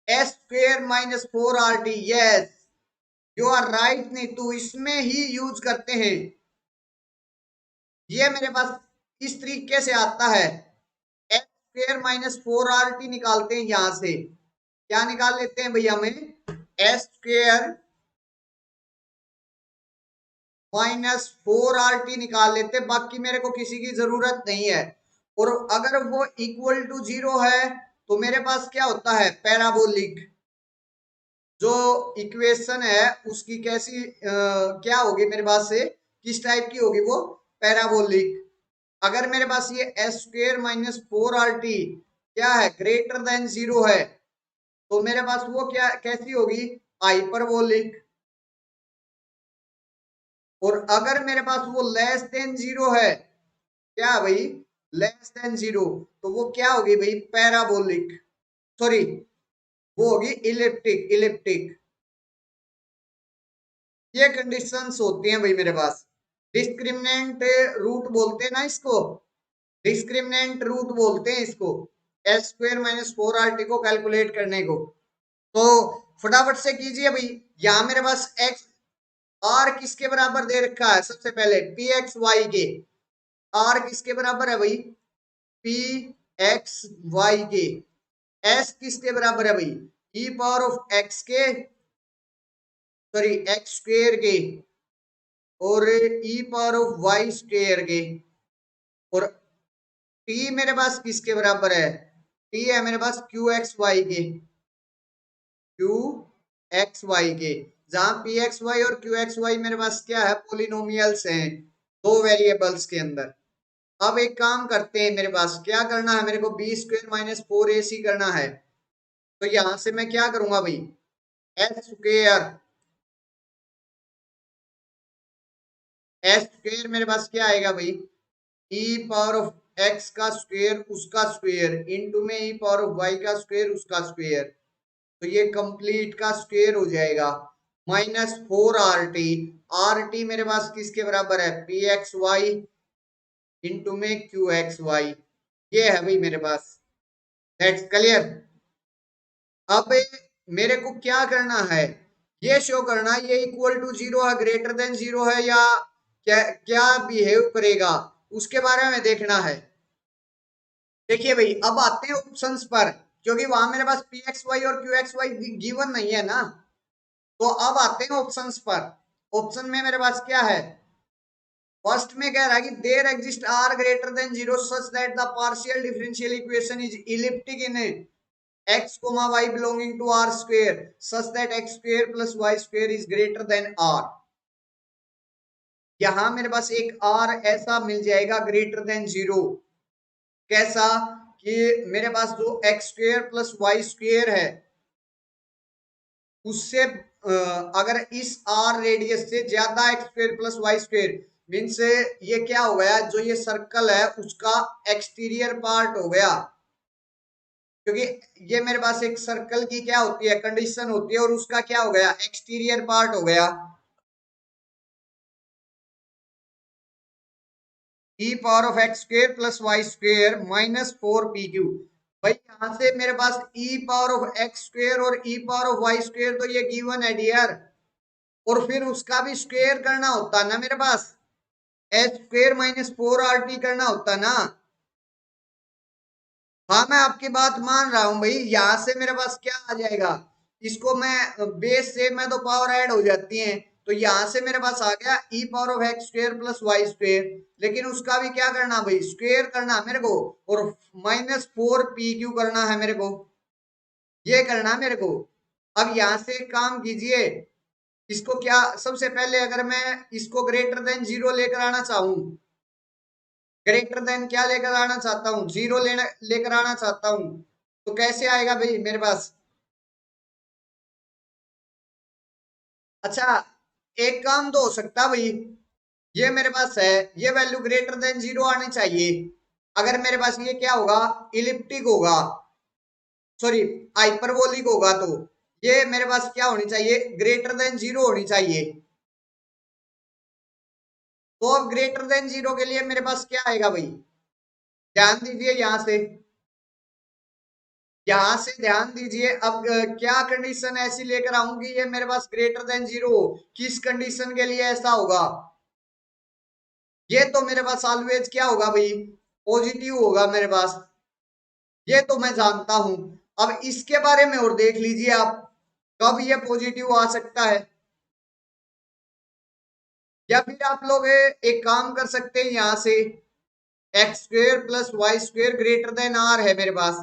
s square minus four r t. Yes, you are right, नहीं तो इसमें ही यूज करते हैं। ये मेरे पास इस तरीके से आता है, s square minus four r T निकालते हैं यहां से। क्या निकाल लेते हैं भैया में, S square minus four r T निकाल लेते हैं, बाकी मेरे को किसी की जरूरत नहीं है। और अगर वो इक्वल टू जीरो है तो मेरे पास क्या होता है, पैराबोलिक। जो इक्वेशन है उसकी कैसी क्या होगी मेरे पास से, किस टाइप की होगी वो, पैराबोलिक। अगर मेरे पास ये S square minus four r T क्या है, ग्रेटर देन जीरो है, तो मेरे पास वो क्या कैसी होगी, हाइपरबोलिक। और अगर मेरे पास वो लेस देन जीरो है, क्या भाई, लेस देन जीरो, तो वो क्या होगी भाई, पैराबोलिक। सॉरी, वो होगी इलिप्टिक, इलिप्टिक। ये कंडीशंस होती हैं भाई मेरे पास। डिस्क्रिमिनेंट रूट बोलते हैं ना इसको, डिस्क्रिमिनेंट रूट बोलते हैं इसको, S square minus four r T को कैलकुलेट करने को। तो फटाफट से कीजिए भाई। यहाँ मेरे पास एक्स आर किसके बराबर दे रखा है, सबसे पहले पी एक्स वाई के। आर किसके बराबर है भाई, पी एक्स वाई के। एस किसके बराबर है भाई, ई पावर ऑफ एक्स के, सॉरी एक्स स्क्वेयर के, और e power of y square के। और टी मेरे पास किसके बराबर है, टी है मेरे पास क्यू एक्स वाई के, क्यू एक्स वाई के। जहां पी एक्स वाई और क्यू एक्स वाई मेरे पास क्या है, पोलिनोमियल्स हैं, दो वेरिएबल्स के अंदर। अब एक काम करते हैं, मेरे पास क्या करना है, मेरे को B square minus four A सी करना है। तो यहां से मैं क्या करूंगा भाई, एस स्क्वेयर, एस स्क्वेयर मेरे पास क्या आएगा भाई, ई पावर ऑफ एक्स का स्क्वेयर उसका स्क्वेयर इनटू में ई पावर ऑफ वाई का स्क्वेयर उसका स्क्वेयर। तो ये कंप्लीट का स्क्वेयर हो जाएगा, minus four r T. R T मेरे पास किसके बराबर है, पी एक्स वाई इंटू में क्यू एक्स वाई। ये है भाई मेरे पास, दैट्स क्लियर। अब मेरे को क्या करना है, ये शो करना है ये इक्वल टू जीरो है, ग्रेटर देन जीरो है, या क्या क्या बिहेव करेगा, उसके बारे में देखना है। देखिए भाई, अब आते हैं ऑप्शंस पर, क्योंकि वहां मेरे पास पी एक्स वाई और क्यू एक्स वाई गिवन नहीं है ना। तो अब आते हैं ऑप्शंस पर। ऑप्शन में मेरे पास क्या है, फर्स्ट में कह रहा है कि there exist r greater than zero such that the partial differential equation is elliptic in x y belonging to r square such that x square plus y square is greater than r। यहां मेरे पास एक r ऐसा मिल जाएगा greater than zero. कैसा, कि मेरे पास जो x square plus y square है उससे अगर इस आर रेडियस से ज्यादा x square plus y square, means ये क्या हो गया, जो ये सर्कल है उसका एक्सटीरियर पार्ट हो गया। क्योंकि ये मेरे पास एक सर्कल की क्या होती है, कंडीशन होती है, और उसका क्या हो गया, एक्सटीरियर पार्ट हो गया। E power of x square plus y square minus four p q. भाई यहां से मेरे पास e power of x square और e power of y square तो ये गिवन है डियर, और फिर उसका भी स्क्वेयर करना होता है ना मेरे पास, h square minus four r t करना होता ना। हाँ मैं आपकी बात मान रहा हूँ भाई, यहाँ से मेरे पास क्या आ जाएगा, इसको मैं बेस से मैं तो पावर ऐड हो जाती है, तो यहाँ से मेरे पास आ गया e power of x square plus y square. लेकिन उसका भी क्या करना भाई, स्क्वेयर करना मेरे को, और माइनस फोर पी क्यू करना है मेरे को, ये करना है मेरे को। अब यहाँ से काम कीजिए, इसको क्या, सबसे पहले अगर मैं इसको ग्रेटर देन जीरो लेकर आना चाहूँ, ग्रेटर देन क्या लेकर आना चाहता हूँ, जीरो लेना लेकर आना चाहता हूँ, तो कैसे आएगा भाई मेरे पास, अच्छा, एक काम तो हो सकता है भाई, ये मेरे पास है, ये वैल्यू ग्रेटर देन जीरो आनी चाहिए। अगर मेरे पास ये क्या होगा, इलिप्टिक होगा, सॉरी हाइपरबोलिक होगा, तो ये मेरे पास क्या होनी चाहिए, ग्रेटर देन जीरो होनी चाहिए। तो अब ग्रेटर देन जीरो के लिए मेरे पास क्या आएगा भाई, ध्यान दीजिए यहां से ध्यान दीजिए। अब क्या कंडीशन ऐसी लेकर आऊंगी ये मेरे पास ग्रेटर देन जीरो हो, किस कंडीशन के लिए ऐसा होगा, ये तो मेरे पास ऑलवेज क्या होगा भाई, पॉजिटिव होगा मेरे पास, ये तो मैं जानता हूं। अब इसके बारे में और देख लीजिए आप, कब ये पॉजिटिव आ सकता है। या फिर आप लोग एक काम कर सकते हैं, यहां से x square plus y square greater than r है मेरे पास,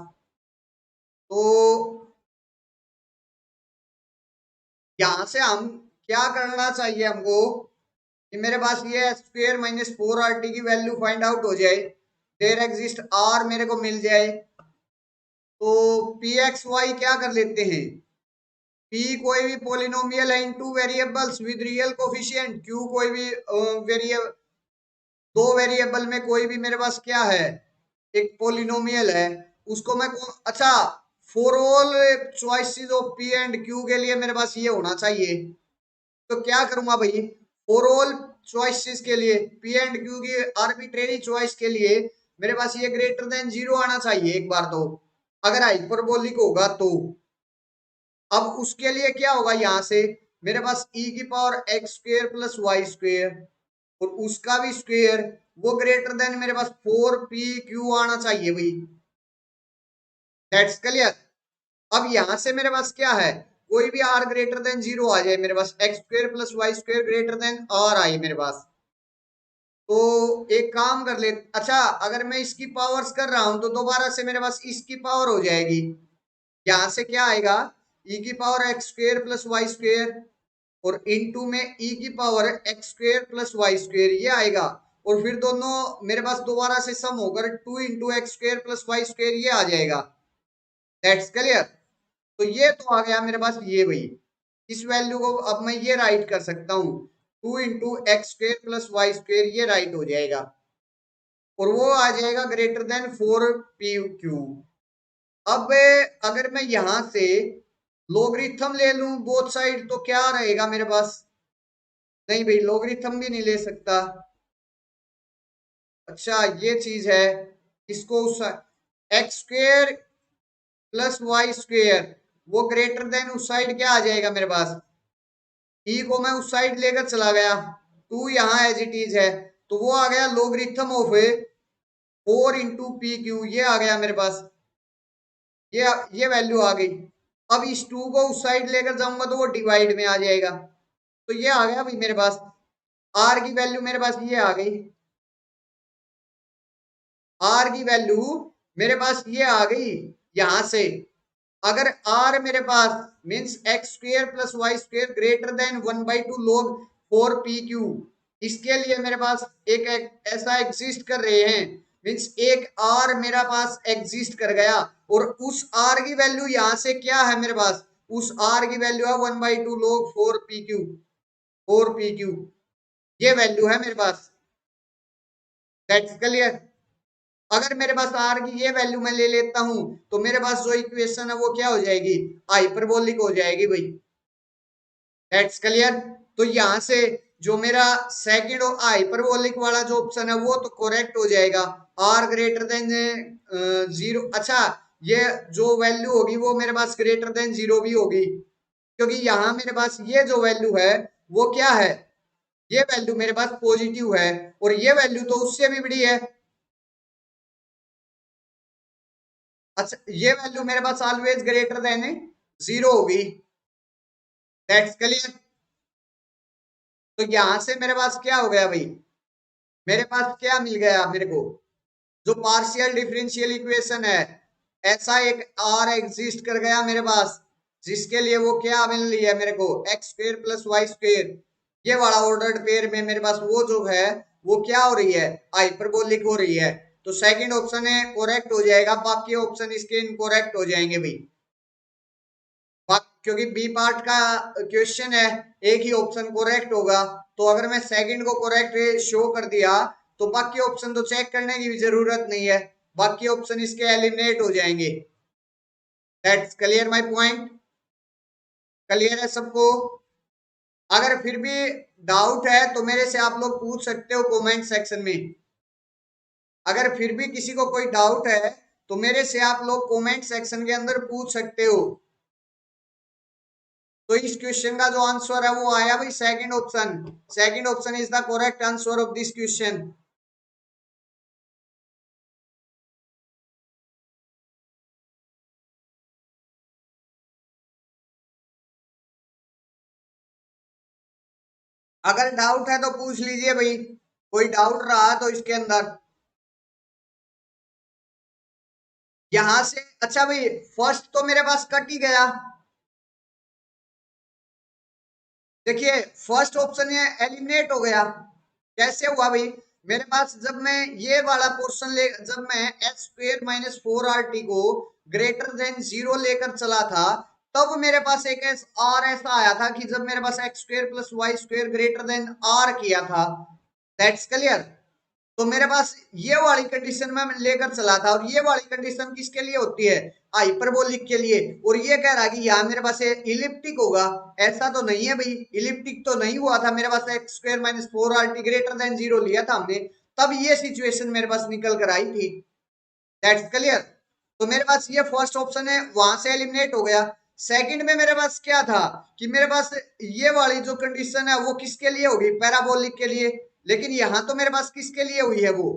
तो यहां से हम क्या करना चाहिए हमको, कि मेरे पास ये square minus four r t की वैल्यू फाइंड आउट हो जाए, देयर एग्जिस्ट आर मेरे को मिल जाए। तो पी एक्स वाई क्या कर लेते हैं, पी कोई भी पोलिनोमियल है into variables with real coefficient, Q कोई भी वेरिएबल, दो वेरिएबल में कोई भी मेरे पास क्या है, एक पोलिनोमियल है, उसको मैं अच्छा, for all choices of P and Q के लिए मेरे पास ये होना चाहिए। तो क्या करूंगा भाई, फॉर ऑल चॉइसेस के लिए पी एंड क्यू की आर्बिट्रेरी चॉइस के लिए मेरे पास ये ग्रेटर देन जीरो आना चाहिए एक बार तो, अगर हाइपरबोलिक होगा तो। अब उसके लिए क्या होगा, यहां से मेरे पास e की power x square plus y square, और उसका भी स्क्वेयर, वो ग्रेटर देन मेरे पास फोर पी क्यू आना चाहिए भाई। That's clear. अब यहां से मेरे पास क्या है, कोई भी आर ग्रेटर देन जीरो आ जाए मेरे पास, x square plus y square greater than r आई मेरे पास, तो एक काम कर ले। अच्छा, अगर मैं इसकी पावर्स कर रहा हूं तो दोबारा से मेरे पास इसकी पावर हो जाएगी, यहां से क्या आएगा, e की power x square plus y square, और इनटू में e की power x square plus y square ये आएगा, और फिर दोनों मेरे पास दोबारा से सम होकर two into x square plus y square ये आ जाएगा। That's clear. तो ये तो आ गया मेरे पास ये भाई, इस वैल्यू को अब मैं ये राइट कर सकता हूँ, two into x square plus y square ये राइट हो जाएगा, और वो आ जाएगा greater than four p q. अब अगर मैं यहां से लोगरिथम ले लूं बोथ साइड तो क्या रहेगा मेरे पास, नहीं भाई लोगरिथम भी नहीं ले सकता। अच्छा ये चीज है, इसको उस x square plus y square, वो ग्रेटर देन उस साइड क्या आ जाएगा मेरे पास, ई को मैं उस साइड लेकर चला गया, टू यहाँ एज इट इज है, तो वो आ गया logarithm of four into P Q, ये आ गया मेरे पास, ये वैल्यू आ गई। अब इस टू को उस साइड लेकर जाऊंगा तो वो डिवाइड में आ जाएगा, तो ये आ गया भाई मेरे पास, आर की वैल्यू मेरे पास ये आ गई, आर की वैल्यू मेरे पास ये आ गई यहां से। अगर आर मेरे पास means x square plus y square greater than one by two log four p q, इसके लिए मेरे पास एक ऐसा एग्जिस्ट कर रहे हैं, मीन्स एक आर मेरा पास एग्जिस्ट कर गया, और उस आर की वैल्यू यहां से क्या है मेरे पास, उस आर की वैल्यू है one by two log four p Q, four p Q ये वैल्यू है मेरे पास। That's clear. अगर मेरे पास आर की ये वैल्यू मैं ले लेता हूं तो मेरे पास जो इक्वेशन है वो क्या हो जाएगी, हाइपरबोलिक हो जाएगी भाई। That's clear. तो यहां से जो मेरा सेकंड हाइपरबोलिक वाला जो ऑप्शन है वो तो करेक्ट हो जाएगा, आर ग्रेटर देन जीरो। अच्छा, ये जो वैल्यू होगी वो मेरे पास ग्रेटर देन जीरो भी होगी, क्योंकि यहाँ मेरे पास ये जो वैल्यू है वो क्या है, ये वैल्यू मेरे पास पॉजिटिव है, और ये वैल्यू तो उससे भी बड़ी है। अच्छा, ये वैल्यू मेरे पास ऑलवेज ग्रेटर देन जीरो होगी। That's clear. तो यहां से मेरे पास क्या हो गया भाई, मेरे पास क्या मिल गया मेरे को, जो पार्शियल डिफरेंशियल इक्वेशन है, ऐसा एक आर एग्जिस्ट कर गया मेरे पास, जिसके लिए वो क्या मिल रही है मेरे को, x square plus y square, ये वाला ऑर्डर्ड पेयर में मेरे पास वो जो है वो क्या हो रही है, हाइपरबोलिक हो रही है। तो सेकंड ऑप्शन है करेक्ट हो जाएगा, बाकी ऑप्शन इसके इनकरेक्ट हो जाएंगे भाई। क्योंकि बी पार्ट का क्वेश्चन है, एक ही ऑप्शन करेक्ट होगा। तो अगर मैं सेकंड को करेक्ट शो कर दिया तो बाकी ऑप्शन तो चेक करने की भी जरूरत नहीं है, बाकी ऑप्शन इसके एलिमिनेट हो जाएंगे। That's clear my point. Clear है सबको? अगर फिर भी डाउट है तो मेरे से आप लोग पूछ सकते हो कमेंट सेक्शन में। अगर फिर भी किसी को कोई डाउट है तो मेरे से आप लोग कमेंट सेक्शन के अंदर पूछ सकते हो। तो इस क्वेश्चन का जो आंसर है वो आया भाई second option. Second option is the correct answer of this question. अगर डाउट है तो पूछ लीजिए भाई, कोई डाउट रहा तो इसके अंदर। यहां से अच्छा भाई, फर्स्ट तो मेरे पास कट ही गया। देखिए फर्स्ट ऑप्शन ये एलिमिनेट हो गया। कैसे हुआ भाई? मेरे पास जब मैं ये वाला पोर्शन ले, जब मैं x square minus four r T को ग्रेटर देन जीरो लेकर चला था, तब मेरे पास एक आर ऐसा आया था कि जब मेरे पास x square plus y square greater than r किया था। That's clear. तो मेरे पास ये वाली कंडीशन में मैं लेकर चला था, और ये वाली कंडीशन किसके लिए होती है? हाइपरबोलिक के लिए। और ये कह रहा है कि यहाँ मेरे पास इलिप्टिक होगा। ऐसा तो नहीं है भाई, इलिप्टिक तो नहीं हुआ था। मेरे पास x square minus four r t greater than zero लिया था हमने, तब ये सिचुएशन मेरे पास निकल कर आई थी। That's clear. तो मेरे पास ये फर्स्ट ऑप्शन है, वहां से एलिमिनेट हो गया। सेकंड में मेरे पास क्या था कि मेरे पास ये वाली जो कंडीशन है वो किसके लिए होगी? पैराबोलिक के लिए। लेकिन यहां तो मेरे पास किसके लिए हुई है? वो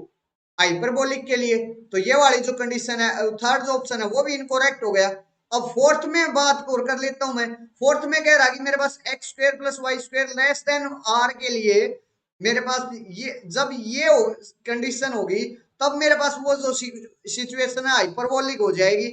हाइपरबोलिक के लिए। तो ये वाली जो कंडीशन है, थर्ड जो ऑप्शन है वो भी इनकोरेक्ट हो गया। अब फोर्थ में बात और कर लेता हूं मैं। फोर्थ में कह रहा कि मेरे पास x square plus y square less than r के लिए मेरे पास ये, जब ये कंडीशन होगी तब मेरे पास वो जो सिचुएशन है हाइपरबोलिक हो जाएगी।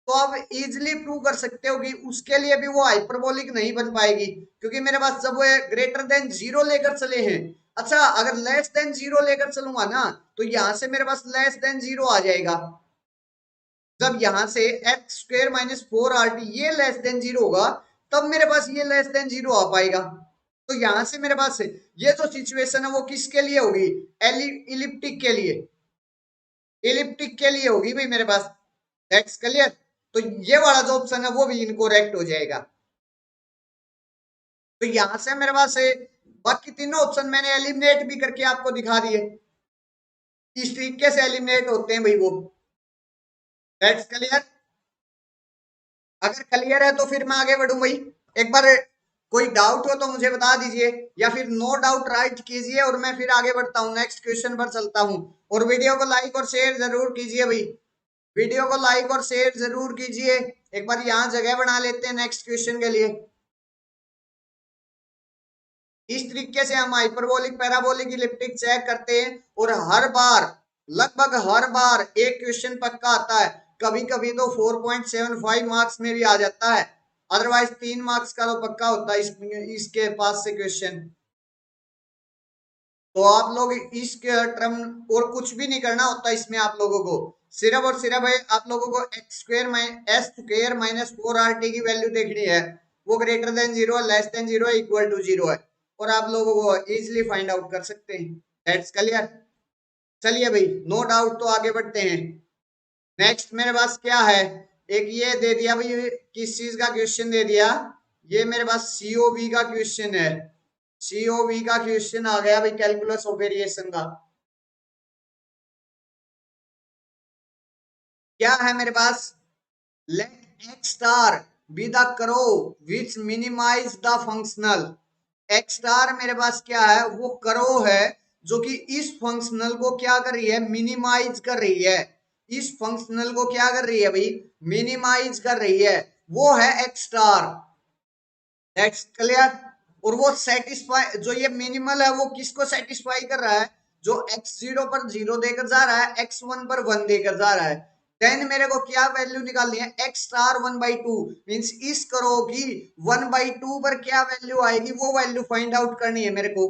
तो आप इजिली प्रूव कर सकते हो कि उसके लिए भी वो हाइपरबोलिक नहीं बन पाएगी, क्योंकि मेरे पास जब वो ग्रेटर देन जीरो लेकर चले हैं। अच्छा, अगर लेस देन जीरो लेकर चलूंगा ना, तो यहां से मेरे पास लेस देन जीरो आ जाएगा। जब यहां से x square minus four r T ये लेस देन जीरो होगा, तब मेरे पास ये लेस देन जीरो आ पाएगा। तो यहां से मेरे पास ये जो सिचुएशन है वो किसके लिए होगी? इलिप्टिक के लिए। इलिप्टिक के लिए होगी भाई मेरे पास। That's clear. तो ये वाला जो ऑप्शन है वो भी इनकोरेक्ट हो जाएगा। तो यहां से मेरे पास बाकी तीनों ऑप्शन मैंने एलिमिनेट भी करके आपको दिखा दिए, इस तरीके से एलिमिनेट होते हैं भाई वो। That's clear. अगर क्लियर है तो फिर मैं आगे बढ़ूं भाई। एक बार कोई डाउट हो तो मुझे बता दीजिए, या फिर नो डाउट राइट कीजिए और मैं फिर आगे बढ़ता हूँ, नेक्स्ट क्वेश्चन पर चलता हूँ। और वीडियो को लाइक और शेयर जरूर कीजिए भाई, वीडियो को लाइक और शेयर जरूर कीजिए। एक बार यहाँ जगह बना लेते हैं नेक्स्ट क्वेश्चन के लिए। इस तरीके से हम हाइपरबोलिक पैराबोलिक इलिप्टिक चेक करते हैं, और हर बार, लगभग हर बार एक क्वेश्चन पक्का आता है। कभी कभी तो 4.75 मार्क्स में भी आ जाता है, अदरवाइज 3 मार्क्स का तो पक्का होता है इसके पास से क्वेश्चन। तो आप लोग इस टर्म और कुछ भी नहीं करना होता इसमें, आप लोगों को सिर्फ और सिर्फ है आप लोगों को x square s square minus four r t की वैल्यू देखनी है। वो greater than zero, less than zero, equal to zero है, और आप लोगों को इजिली फाइंड आउट कर सकते हैं। That's clear. चलिए भाई, नो डाउट, तो आगे बढ़ते हैं। नेक्स्ट मेरे पास क्या है? एक ये दे दिया भाई, किस चीज का क्वेश्चन दे दिया? ये मेरे पास सीओबी का क्वेश्चन है। सीओबी का क्वेश्चन आ गया भाई, कैलकुलस ऑफ वेरिएशन का। क्या है मेरे पास? Let x star be the curve which minimize the functional. X star मेरे पास क्या है? वो करो है जो कि इस फंक्शनल को क्या कर रही है? मिनिमाइज कर रही है। इस फंक्शनल को क्या कर रही है भाई? मिनिमाइज कर रही है। वो है एक्स स्टार। That's clear. और वो सेटिस्फाई, जो ये मिनिमल है वो किसको सेटिस्फाई कर रहा है? जो एक्स जीरो पर जीरो देकर जा रहा है, एक्स वन पर वन देकर जा रहा है। देन मेरे को क्या वैल्यू निकालनी है? X star one by to, means इस करो की वन बाई टू पर क्या वैल्यू आएगी वो वैल्यू फाइंड आउट करनी है मेरे को।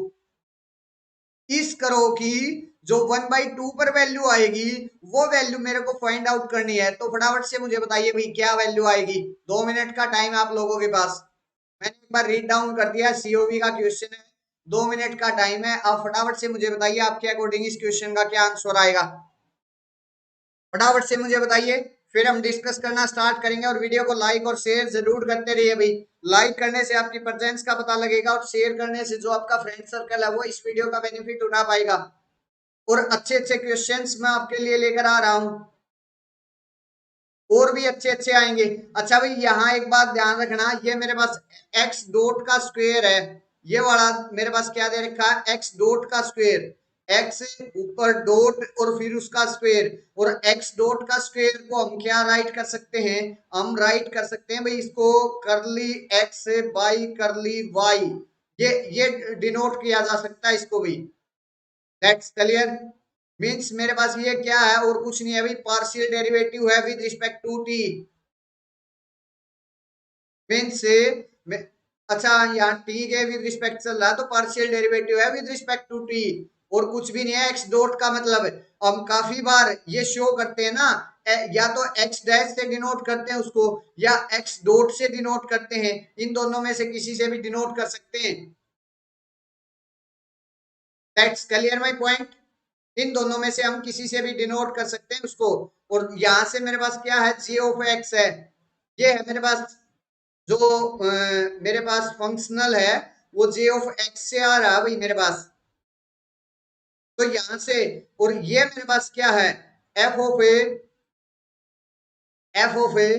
इस करो की जो 1/2 पर वैल्यू आएगी वो वैल्यू मेरे को फाइंड आउट करनी है। तो फटाफट से मुझे बताइए भाई क्या वैल्यू आएगी। 2 मिनट का टाइम आप लोगों के पास, मैंने एक बार रीड डाउन कर दिया, सीओवी का क्वेश्चन है, 2 मिनट का टाइम है। आप फटाफट से मुझे बताइए आपके अकॉर्डिंग इस क्वेश्चन का क्या आंसर आएगा, फटाफट से मुझे बताइए, फिर हम डिस्कस करना स्टार्ट करेंगे। और वीडियो को लाइक और शेयर जरूर करते रहिए भाई, लाइक करने से आपकी प्रेजेंस का पता लगेगा और शेयर करने से जो आपका फ्रेंड सर्कल है वो इस वीडियो का बेनिफिट उठा पाएगा और अच्छे अच्छे क्वेश्चंस मैं आपके लिए लेकर आ रहा हूं, और भी अच्छे अच्छे आएंगे। अच्छा भाई यहाँ एक बात ध्यान रखना, ये मेरे पास एक्स डॉट का स्क्वायर है, ये वाला मेरे पास क्या दे रखा है, एक्स डॉट का स्क्वायर, एक्स ऊपर डॉट और फिर उसका स्क्वायर, और एक्स डॉट का स्क्वायर को हम क्या राइट कर सकते हैं, हम राइट कर सकते हैं भाई इसको करली एक्स बाई करली वाई, ये डिनोट किया जा सकता है इसको भी। दैट्स क्लियर, मीन्स मेरे पास ये क्या है और कुछ नहीं है भाई, पार्शियल डेरिवेटिव है with respect to t, means अच्छा यहाँ टी के विद रिस्पेक्ट चल रहा है तो पार्शियल डेरिवेटिव है विद रिस्पेक्ट टू टी, और कुछ भी नहीं है। एक्स डॉट का मतलब हम काफी बार ये शो करते हैं ना, या तो एक्स डैश से डिनोट करते हैं उसको या एक्स डॉट से डिनोट करते हैं, इन दोनों में से किसी से भी डिनोट कर सकते हैं। दैट्स क्लियर माय पॉइंट, इन दोनों में से हम किसी से भी डिनोट कर सकते हैं उसको। और यहां से मेरे पास क्या है, जी ऑफ एक्स है, ये है मेरे पास जो मेरे पास फंक्शनल है वो जे ऑफ एक्स से आ रहा है भाई मेरे पास, तो यहां से, और ये मेरे पास क्या है, f of a, f of a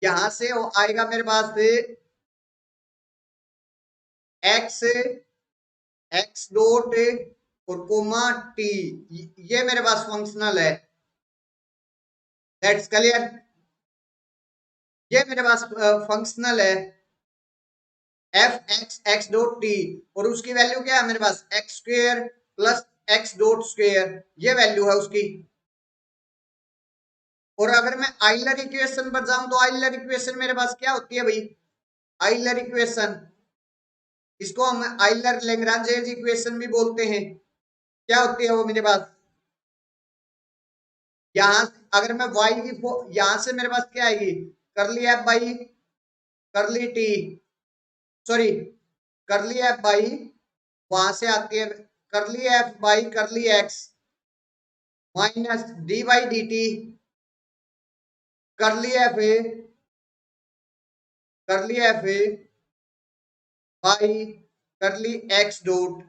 यहां से वो आएगा मेरे पास एक्स, एक्स डॉट और कोमा टी, ये मेरे पास फंक्शनल है। दैट्स क्लियर, ये मेरे पास फंक्शनल है f x x dot t, और उसकी वैल्यू क्या है मेरे पास, x square plus x dot square, ये वैल्यू है उसकी। और अगर मैं आइलर इक्वेशन पर जाऊं तो आइलर इक्वेशन मेरे पास क्या होती है भाई, आइलर इक्वेशन, इसको हम आइलर लैग्रांजेज इक्वेशन भी बोलते हैं, क्या होती है वो मेरे पास, यहां अगर मैं y की यहां से मेरे पास क्या आएगी, करली f by curly T, sorry करली एफ बाई, वहां से आती है करली f by curly x minus d by d T, करली एफ ए, करली F A by curly x dot,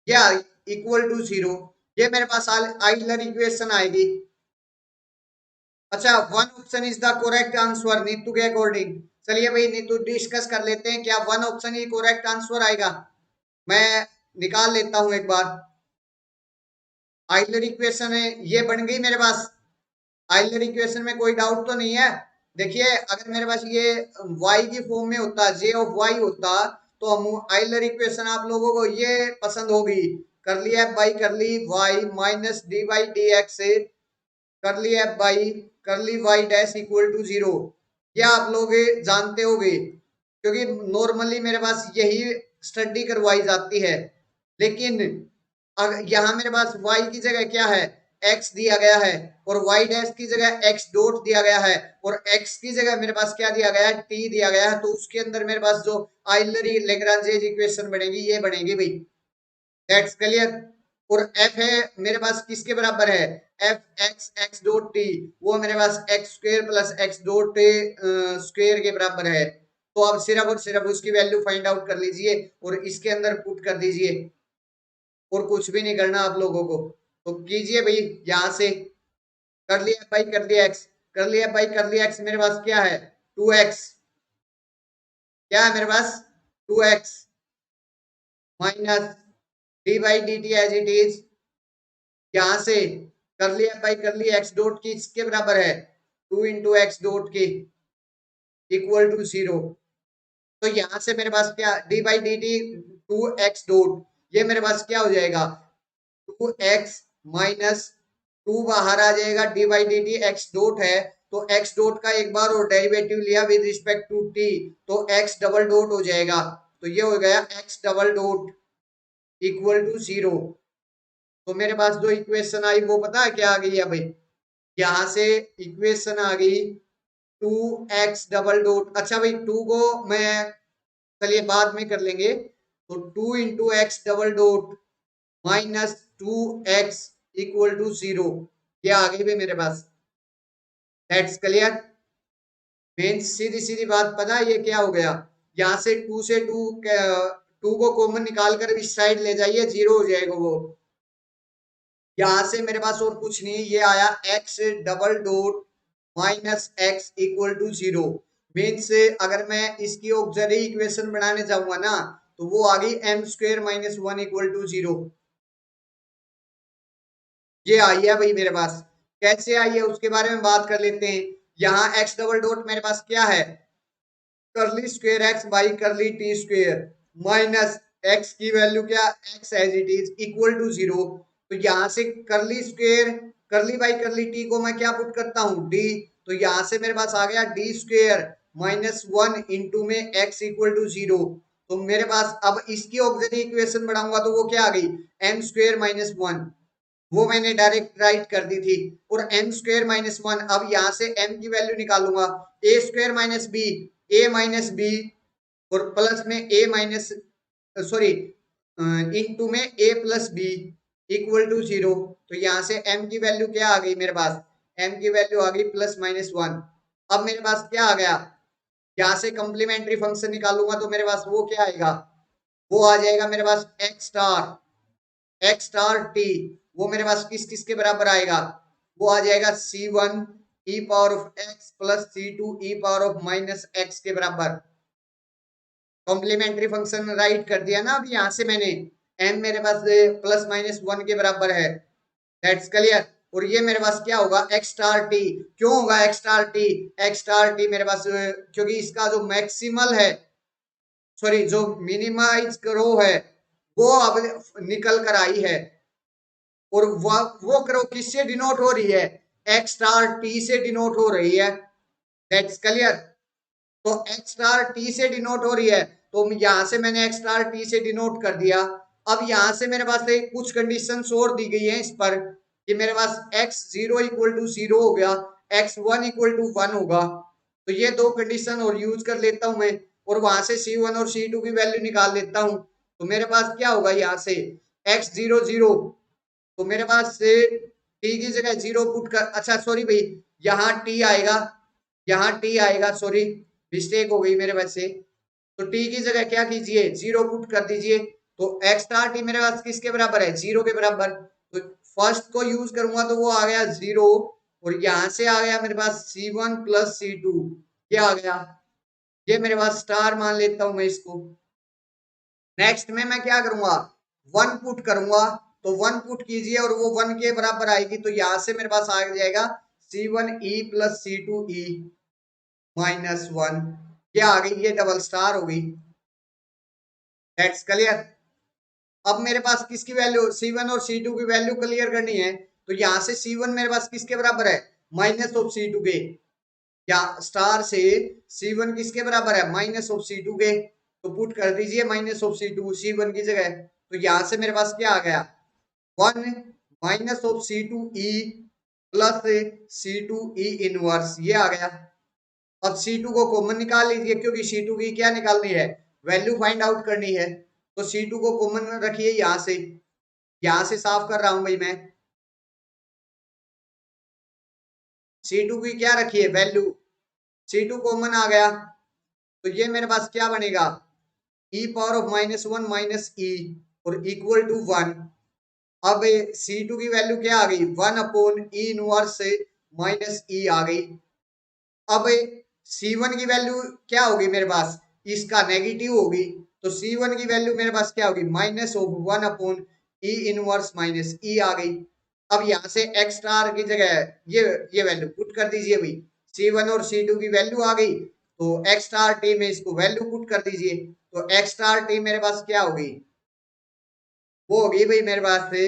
या इक्वल टू जीरो, ये मेरे पास आइलर इक्वेशन आएगी। अच्छा, one option is the correct answer Neetu के अकॉर्डिंग, चलिए भाई नीतू डिस्कस कर लेते हैं क्या वन ऑप्शन ही करेक्ट आंसर आएगा। मैं निकाल लेता हूं एक बार, आइलर इक्वेशन है ये बन गई मेरे पास, आइलर इक्वेशन में कोई डाउट तो नहीं है। देखिए अगर मेरे पास ये y की फॉर्म में होता, जे ऑफ y होता, तो हम आइलर इक्वेशन आप लोगों को ये पसंद होगी, curly f by curly y minus d by D x, curly f by curly y dash equal to zero, ये आप लोग जानते होंगे क्योंकि नॉर्मली मेरे पास यही स्टडी करवाई जाती है। लेकिन यहाँ मेरे पास y की जगह क्या है, x दिया गया है, और y डैश की जगह x डॉट दिया गया है, और x की जगह मेरे पास क्या दिया गया है, t दिया गया है, तो उसके अंदर मेरे पास जो आइलरी लेग्रांजेज इक्वेशन बनेगी ये बनेगी भाई। दैट्स क्लियर, और f है मेरे पास किसके बराबर है, f x x dot t, वो मेरे पास x square plus x dot square के बराबर है। तो आप सिर्फ और सिर्फ उसकी वैल्यू फाइंड आउट कर लीजिए और इसके अंदर पुट कर दीजिए, और कुछ भी नहीं करना आप लोगों को। तो कीजिए भाई, यहां से कर लिया भाई कर लिया एक्स, कर लिया भाई कर लिया एक्स, मेरे पास क्या है 2x, क्या है मेरे पास 2x minus d by d t as it is, यहां से कर लिया बाई कर लिया एक्स डॉट की इसके बराबर है 2 इंटू एक्स डॉट की इक्वल टू जीरो। तो यहां से मेरे पास क्या D by d T 2x dot, ये मेरे पास क्या हो जाएगा 2x माइनस 2 बाहर आ जाएगा, D by d T x dot है, तो एक्स डॉट का एक बार और डेरिवेटिव लिया विद रिस्पेक्ट टू टी, तो एक्स डबल डॉट हो जाएगा, तो ये हो गया x double dot equal to zero. तो मेरे पास जो इक्वेशन आई वो पता है क्या आ गई है भाई, यहाँ से इक्वेशन आ गई 2x डबल डॉट, अच्छा भाई 2 को मैं चलिए बाद में कर लेंगे, तो 2 × x double dot -2x equal to 0, ये आ गई भाई मेरे पास। That's clear. मेन सीधी सीधी बात पता है ये क्या हो गया, यहाँ से 2 से 2 को कॉमन निकाल कर इस साइड ले जाइए, 0 हो जाएगा वो। यहाँ से मेरे पास और कुछ नहीं, ये आया x double dot -x equal to 0। Means अगर मैं इसकी ऑक्सिलरी इक्वेशन बनाने जाऊंगा ना, तो वो आ गई m² - 1 इक्वल टू 0। ये आई है भाई मेरे पास। कैसे आई है उसके बारे में बात कर लेते हैं। यहाँ x डबल डॉट मेरे पास क्या है, curly square x by curly t square minus x की वैल्यू क्या, x as it is equal to 0। तो यहाँ से करली स्क्वेयर करली बाई करली टी को मैं क्या पुट करता हूँ, d। तो यहाँ से मेरे पास आ गया d² -1 इंटू में x इक्वल टू 0। तो मेरे पास अब इसकी ऑक्सिलरी इक्वेशन बढ़ाऊंगा तो वो क्या आ गई, m² - 1, वो मैंने डायरेक्ट राइट कर दी थी। और m² - 1, अब यहाँ से m की वैल्यू निकालूंगा, a² - b, a minus b, और प्लस में a माइनस सॉरी इंटू में a plus b equal to 0। तो यहाँ से m की वैल्यू क्या आ गई मेरे पास, m की वैल्यू आ गई +-1। अब मेरे पास क्या आ गया, यहाँ से कॉम्प्लीमेंट्री फंक्शन निकालूंगा तो मेरे पास वो क्या आएगा, वो आ जाएगा मेरे पास x∗ वो मेरे पास किस किस के बराबर आएगा, वो आ जाएगा c1 e power of x plus c2 e power of -x के बराबर। कॉम्प्लीमेंट्री फंक्शन राइट कर दिया ना अब यहाँ से मैंने, m मेरे पास +-1 के बराबर है। That's clear. और ये मेरे पास क्या होगा, x∗t। क्यों होगा x∗t, x∗t मेरे पास क्योंकि इसका जो मैक्सिमल है, सॉरी जो मिनिमाइज करो है, वो अब निकल कर आई है। और वो करो किससे डिनोट हो रही है, x∗t से डिनोट हो रही है। That's clear. तो x∗t से डिनोट हो रही है, तो यहां से मैंने x∗t से डिनोट कर दिया। अब यहां से मेरे पास एक कुछ कंडीशंस और दी गई है इस पर, कि मेरे पास x0 इक्वल टू 0 हो गया, x1 इक्वल टू 1 होगा। तो ये दो कंडीशन और यूज कर लेता हूं मैं, और वहां से c1 और c2 की वैल्यू निकाल लेता हूं। तो मेरे पास क्या होगा, यहाँ से x0 0, तो मेरे पास से t की जगह 0 पुट कर, अच्छा सॉरी भाई, यहाँ t आएगा, यहाँ t आएगा, सॉरी मिस्टेक हो गई मेरे वजह से। तो t की जगह क्या कीजिए, 0 पुट कर दीजिए। तो x∗t मेरे पास किसके बराबर है, 0 के बराबर। तो फर्स्ट को यूज करूंगा तो वो आ गया 0, और यहां से आ गया मेरे पास c1 + c2, ये आ गया। ये मेरे पास स्टार मान लेता हूं मैं इसको। नेक्स्ट में मैं क्या करूंगा, 1 पुट करूंगा। तो 1 पुट कीजिए और वो 1 के बराबर आएगी, तो यहां से मेरे पास आ जाएगा c1e + c2e -1, ये आ गई, ये डबल स्टार हो गई। That's clear. अब मेरे पास किसकी वैल्यू, c1 और c2 की वैल्यू क्लियर करनी है। तो यहाँ से c1 मेरे पास किसके बराबर है, -(c2) के, या स्टार से c1 किसके बराबर है, -(c2) के। तो पुट कर दीजिए -(c2) c1 की जगह। तो यहाँ से मेरे पास क्या आ गया, 1 -(c2e) + c2e इनवर्स, ये आ गया। अब C2 को कॉमन निकाल लीजिए, क्योंकि C2 की क्या निकालनी है, वैल्यू फाइंड आउट करनी है। तो C2 को कॉमन रखिए यहाँ से साफ कर रहा हूं भाई मैं। C2 की क्या रखिए वैल्यू, C2 कॉमन आ गया, तो ये मेरे पास क्या बनेगा, e पावर ऑफ -1 - e और इक्वल टू 1। अब C2 की वैल्यू क्या आ गई, 1/e इनवर्स -e आ गई। अब C1 की वैल्यू क्या होगी मेरे पास, इसका नेगेटिव होगी। तो C1 की वैल्यू मेरे पास क्या होगी, -(1/e इनवर्स -e) आ गई। अब यहाँ से x∗ की जगह ये वैल्यू पुट कर दीजिए भाई, C1 और C2 की वैल्यू आ गई, तो x∗t में इसको वैल्यू पुट कर दीजिए। तो x∗t मेरे पास क्या होगी, वो होगी भाई मेरे पास से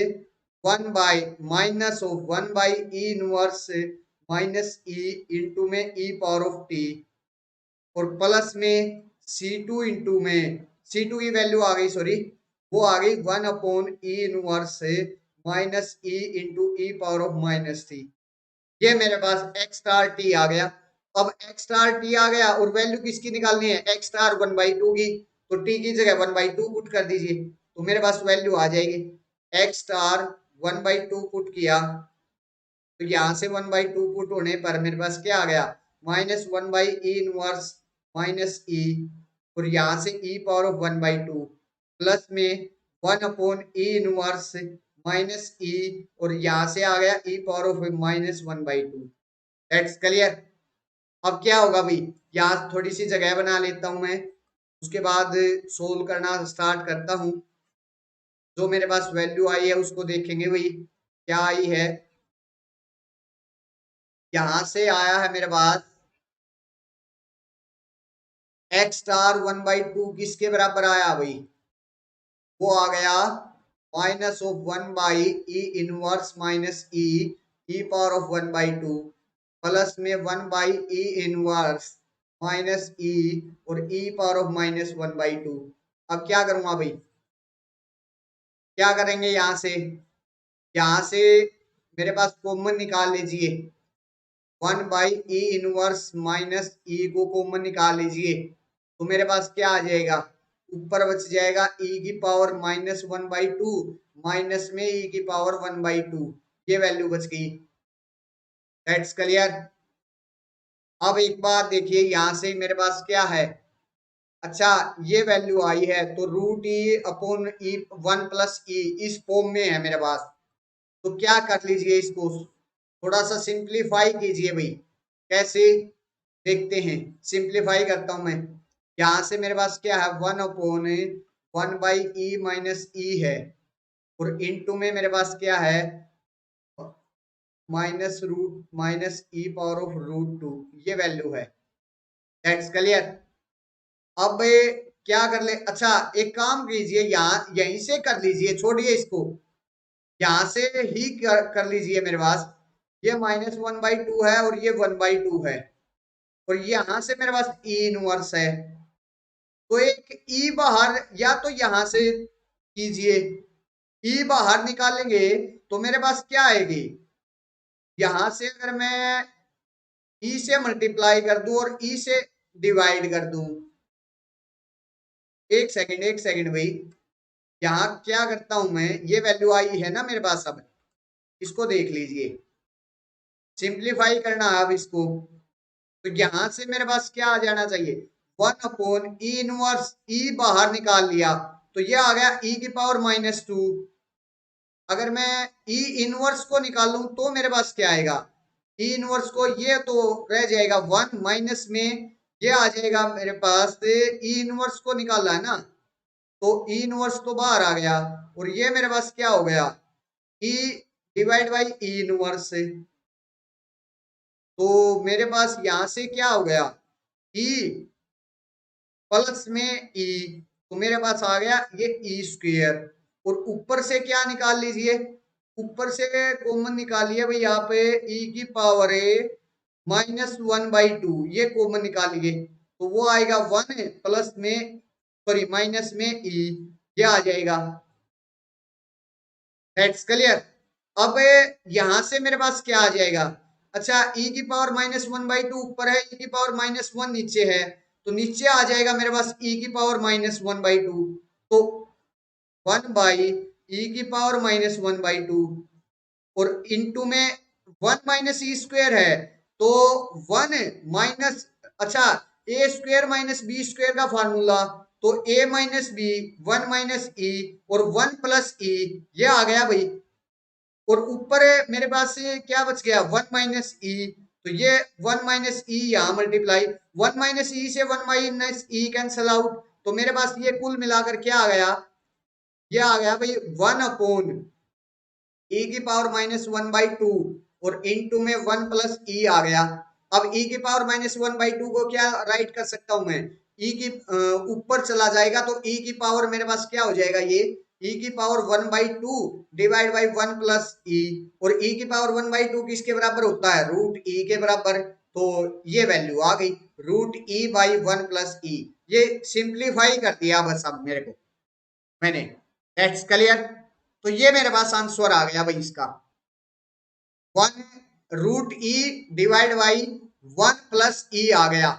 1/(1/e इनवर्स -e) इंटू में e पावर ऑफ t, और प्लस में C2 इंटू में C2 की वैल्यू आ गई, सॉरी वो आ गई 1/e inverse minus E into E power of minus three. ये मेरे पास एक्स स्टार टी आ गया। अब एक्स स्टार टी आ गया और वैल्यू किसकी निकालनी है, एक्स स्टार 1/2 की। तो टी की जगह 1/2 पुट कर दीजिए तो मेरे पास वैल्यू आ जाएगी। एक्स स्टार 1/2 पुट किया तो यहाँ से 1/2 पुट होने पर मेरे पास क्या आ गया, -1/e इनवर्स माइनस ई, और यहाँ से e पावर ऑफ 1/2 प्लस में 1/e इनवर्स माइनस ई, और यहाँ से आ गया e power of -1/2। That's clear. अब क्या होगा भाई, यहाँ थोड़ी सी जगह बना लेता हूं मैं, उसके बाद सोल्व करना स्टार्ट करता हूं। जो मेरे पास वैल्यू आई है उसको देखेंगे भाई क्या आई है। यहां से आया है मेरे पास एक्स स्टार 1/2 किसके बराबर आया भाई, वो आ गया minus of 1/e inverse minus E, E power of 1/2 plus में 1/e इनवर्स माइनस ई, और ई पावर ऑफ -1/2। अब क्या करूंगा भाई, क्या करेंगे यहाँ से मेरे पास कॉमन निकाल लीजिए, 1/e इनवर्स माइनस ई को कॉमन निकाल लीजिए तो मेरे पास क्या आ जाएगा, ऊपर बच जाएगा e की पावर -1/2 माइनस में e की पावर 1/2, ये वैल्यू बच गई। That's clear. अब एक बात देखिए यहां से मेरे पास क्या है, अच्छा ये वैल्यू आई है तो रूट ई अपॉन ई 1 + ई इस फॉर्म में है मेरे पास। तो क्या कर लीजिए, इसको थोड़ा सा सिंप्लीफाई कीजिए भाई। कैसे देखते हैं, सिंप्लीफाई करता हूं मैं। यहां से मेरे पास क्या है, 1/1/e माइनस ई है, और इनटू में मेरे पास क्या है, -√-e पावर ऑफ √2, ये वैल्यू है। That's clear. अब क्या कर ले, अच्छा एक काम कीजिए, यहाँ यहीं से कर लीजिए, छोड़िए इसको, यहां से ही कर लीजिए। मेरे पास ये -1/2 है और ये 1/2 है, और यहाँ से मेरे पास ई इनवर्स है, तो एक ई बाहर, या तो यहां से कीजिए, ई बाहर निकालेंगे तो मेरे पास क्या आएगी, यहां से अगर मैं ई से मल्टीप्लाई कर दूं और ई से डिवाइड कर दूं, एक सेकंड भाई, यहाँ क्या करता हूं मैं, ये वैल्यू आई है ना मेरे पास, अब इसको देख लीजिए, सिंप्लीफाई करना है अब इसको। तो यहां से मेरे पास क्या आ जाना चाहिए, 1/e इनवर्स, ई बाहर निकाल लिया तो ये आ गया e की पावर -2। अगर मैं e इनवर्स को निकालूं तो मेरे पास क्या आएगा, e इनवर्स को, ये तो रह जाएगा 1 माइनस में, ये आ जाएगा मेरे पास, e इनवर्स को निकाला है ना, तो e इनवर्स तो बाहर आ गया, और ये मेरे पास क्या हो गया, e divide by e inverse. तो मेरे पास यहां से क्या हो गया, e प्लस में e, तो मेरे पास आ गया ये ई स्क्वेयर, और ऊपर से क्या निकाल लीजिए, ऊपर से कॉमन निकालिए भाई, यहाँ पे e की पावर -1/2, ये कॉमन निकालिए तो वो आएगा 1 प्लस में, सॉरी माइनस में e, ये आ जाएगा। That's clear. अब यहां से मेरे पास क्या आ जाएगा, अच्छा e की पावर -1/2 ऊपर है, e की पावर -1 नीचे है, तो नीचे आ जाएगा मेरे पास e की पावर -1/2, तो 1/e की पावर -1/2, और इनटू में 1 माइनस ई स्क्वेयर है, तो 1 माइनस, अच्छा ए स्क्वेयर माइनस बी स्क्वेयर का फार्मूला, तो a माइनस बी 1 माइनस ई, और 1 प्लस ई, ये आ गया भाई, और ऊपर मेरे पास क्या बच गया, 1 माइनस ई, तो ये 1 माइनस ई यहाँ मल्टीप्लाई, 1 माइनस ई से 1 माइनस ई कैंसल आउट, तो मेरे पास ये कुल मिलाकर क्या आ गया, ये आ गया भाई 1/e की पावर -1/2, और इनटू में 1 प्लस ई आ गया। अब e की पावर -1/2 को क्या राइट कर सकता हूं मैं, e की ऊपर चला जाएगा तो e की पावर मेरे पास क्या हो जाएगा, ये e की पावर 1/2 डिवाइड बाई 1 प्लस ई, और e की पावर 1/2 किसके बराबर होता है, √e के बराबर, तो ये वैल्यू आ गई √e/1 प्लस ई। ये सिंप्लीफाई कर दिया बस अब मेरे को मैंने। That's clear. तो ये मेरे पास आंसर आ गया भाई इसका 1√e डिवाइड बाई 1+e आ गया।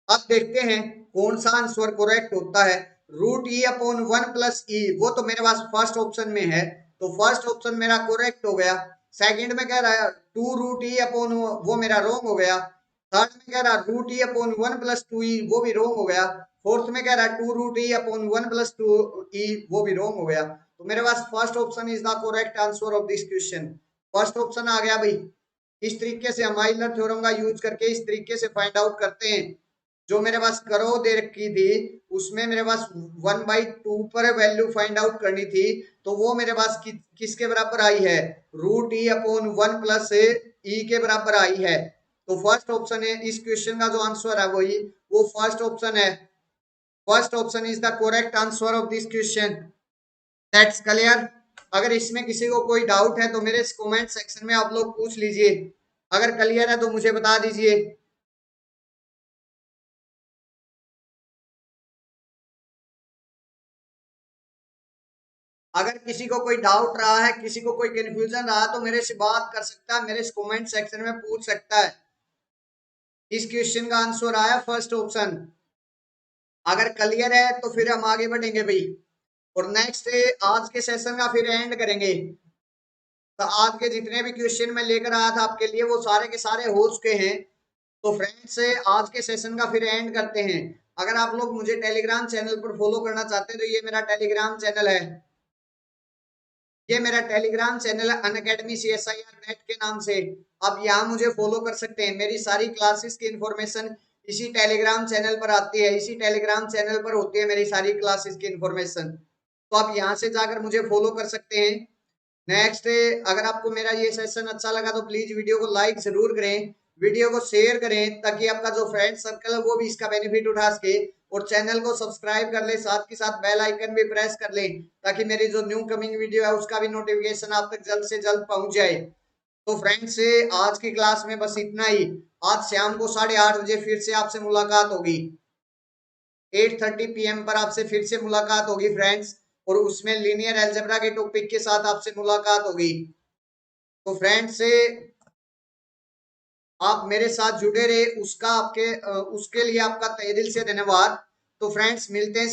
अब देखते हैं कौन सा आंसर करेक्ट होता है। √e/1+e वो तो मेरे पास फर्स्ट ऑप्शन में है, तो फर्स्ट ऑप्शन मेरा करेक्ट हो गया। सेकंड में कह रहा है 2√e/ वो मेरा रॉन्ग हो गया। थर्ड में कह रहा है √e/1+2e वो भी रॉन्ग हो गया। फोर्थ में कह रहा है 2√e/1+2e वो भी रॉन्ग हो गया। तो मेरे पास first option is the correct answer of this question. First option आ गया भाई। इस तरीके से हम आइलर थ्योरम का यूज करके इस तरीके से फाइंड आउट करते हैं। जो मेरे पास करो दे रखी थी उसमें मेरे पास 1/2 पर वैल्यू फाइंड आउट करनी थी, तो वो मेरे पास किसके बराबर आई है, √e/1+e के बराबर आई है। तो फर्स्ट ऑप्शन है इस क्वेश्चन का जो आंसर है वही वो फर्स्ट ऑप्शन है। First option is the correct answer of this question. That's clear. अगर इसमें किसी को कोई डाउट है तो मेरे कमेंट सेक्शन में आप लोग पूछ लीजिए। अगर क्लियर है तो मुझे बता दीजिए। अगर किसी को कोई डाउट रहा है, किसी को कोई कंफ्यूजन रहा तो मेरे से बात कर सकता है, मेरे कमेंट सेक्शन में पूछ सकता है। इस क्वेश्चन का आंसर आया फर्स्ट ऑप्शन। अगर क्लियर है तो फिर हम आगे बढ़ेंगे भाई, और नेक्स्ट आज के सेशन का फिर एंड करेंगे। तो आज के जितने भी क्वेश्चन मैं लेकर आया था आपके लिए वो सारे के सारे हो चुके हैं। तो फ्रेंड्स आज के सेशन का फिर एंड करते हैं। अगर आप लोग मुझे टेलीग्राम चैनल पर फॉलो करना चाहते हैं तो ये मेरा टेलीग्राम चैनल है। ये मेरा टेलीग्राम चैनल है अनअकैडमी CSIR नेट के नाम से। आप यहाँ मुझे फॉलो कर सकते हैं। मेरी सारी क्लासेस की इंफॉर्मेशन इसी टेलीग्राम चैनल पर आती है, इसी टेलीग्राम चैनल पर होती है मेरी सारी क्लासेस की इंफॉर्मेशन। तो आप यहाँ से जाकर मुझे फॉलो कर सकते हैं। नेक्स्ट, अगर आपको मेरा ये सेशन अच्छा लगा तो प्लीज वीडियो को लाइक जरूर करें, वीडियो को शेयर करें ताकि आपका जो फ्रेंड सर्कल है वो भी इसका बेनिफिट उठा सके, और चैनल को सब्सक्राइब कर ले, साथ के साथ बेल आइकन भी प्रेस कर लें ताकि मेरी जो न्यू कमिंग वीडियो है उसका भी नोटिफिकेशन आप तक जल्द से जल्द पहुंच जाए। तो फ्रेंड्स आज की क्लास में बस इतना ही। आज शाम को 8:30 बजे फिर से आपसे मुलाकात होगी। 8:30 PM पर आपसे फिर से मुलाकात होगी फ्रेंड्स, और उसमें लीनियर अलजेब्रा के टॉपिक के साथ आपसे मुलाकात होगी। तो फ्रेंड्स आप मेरे साथ जुड़े रहे उसका आपके उसके लिए आपका तहे दिल से धन्यवाद। तो फ्रेंड्स मिलते हैं।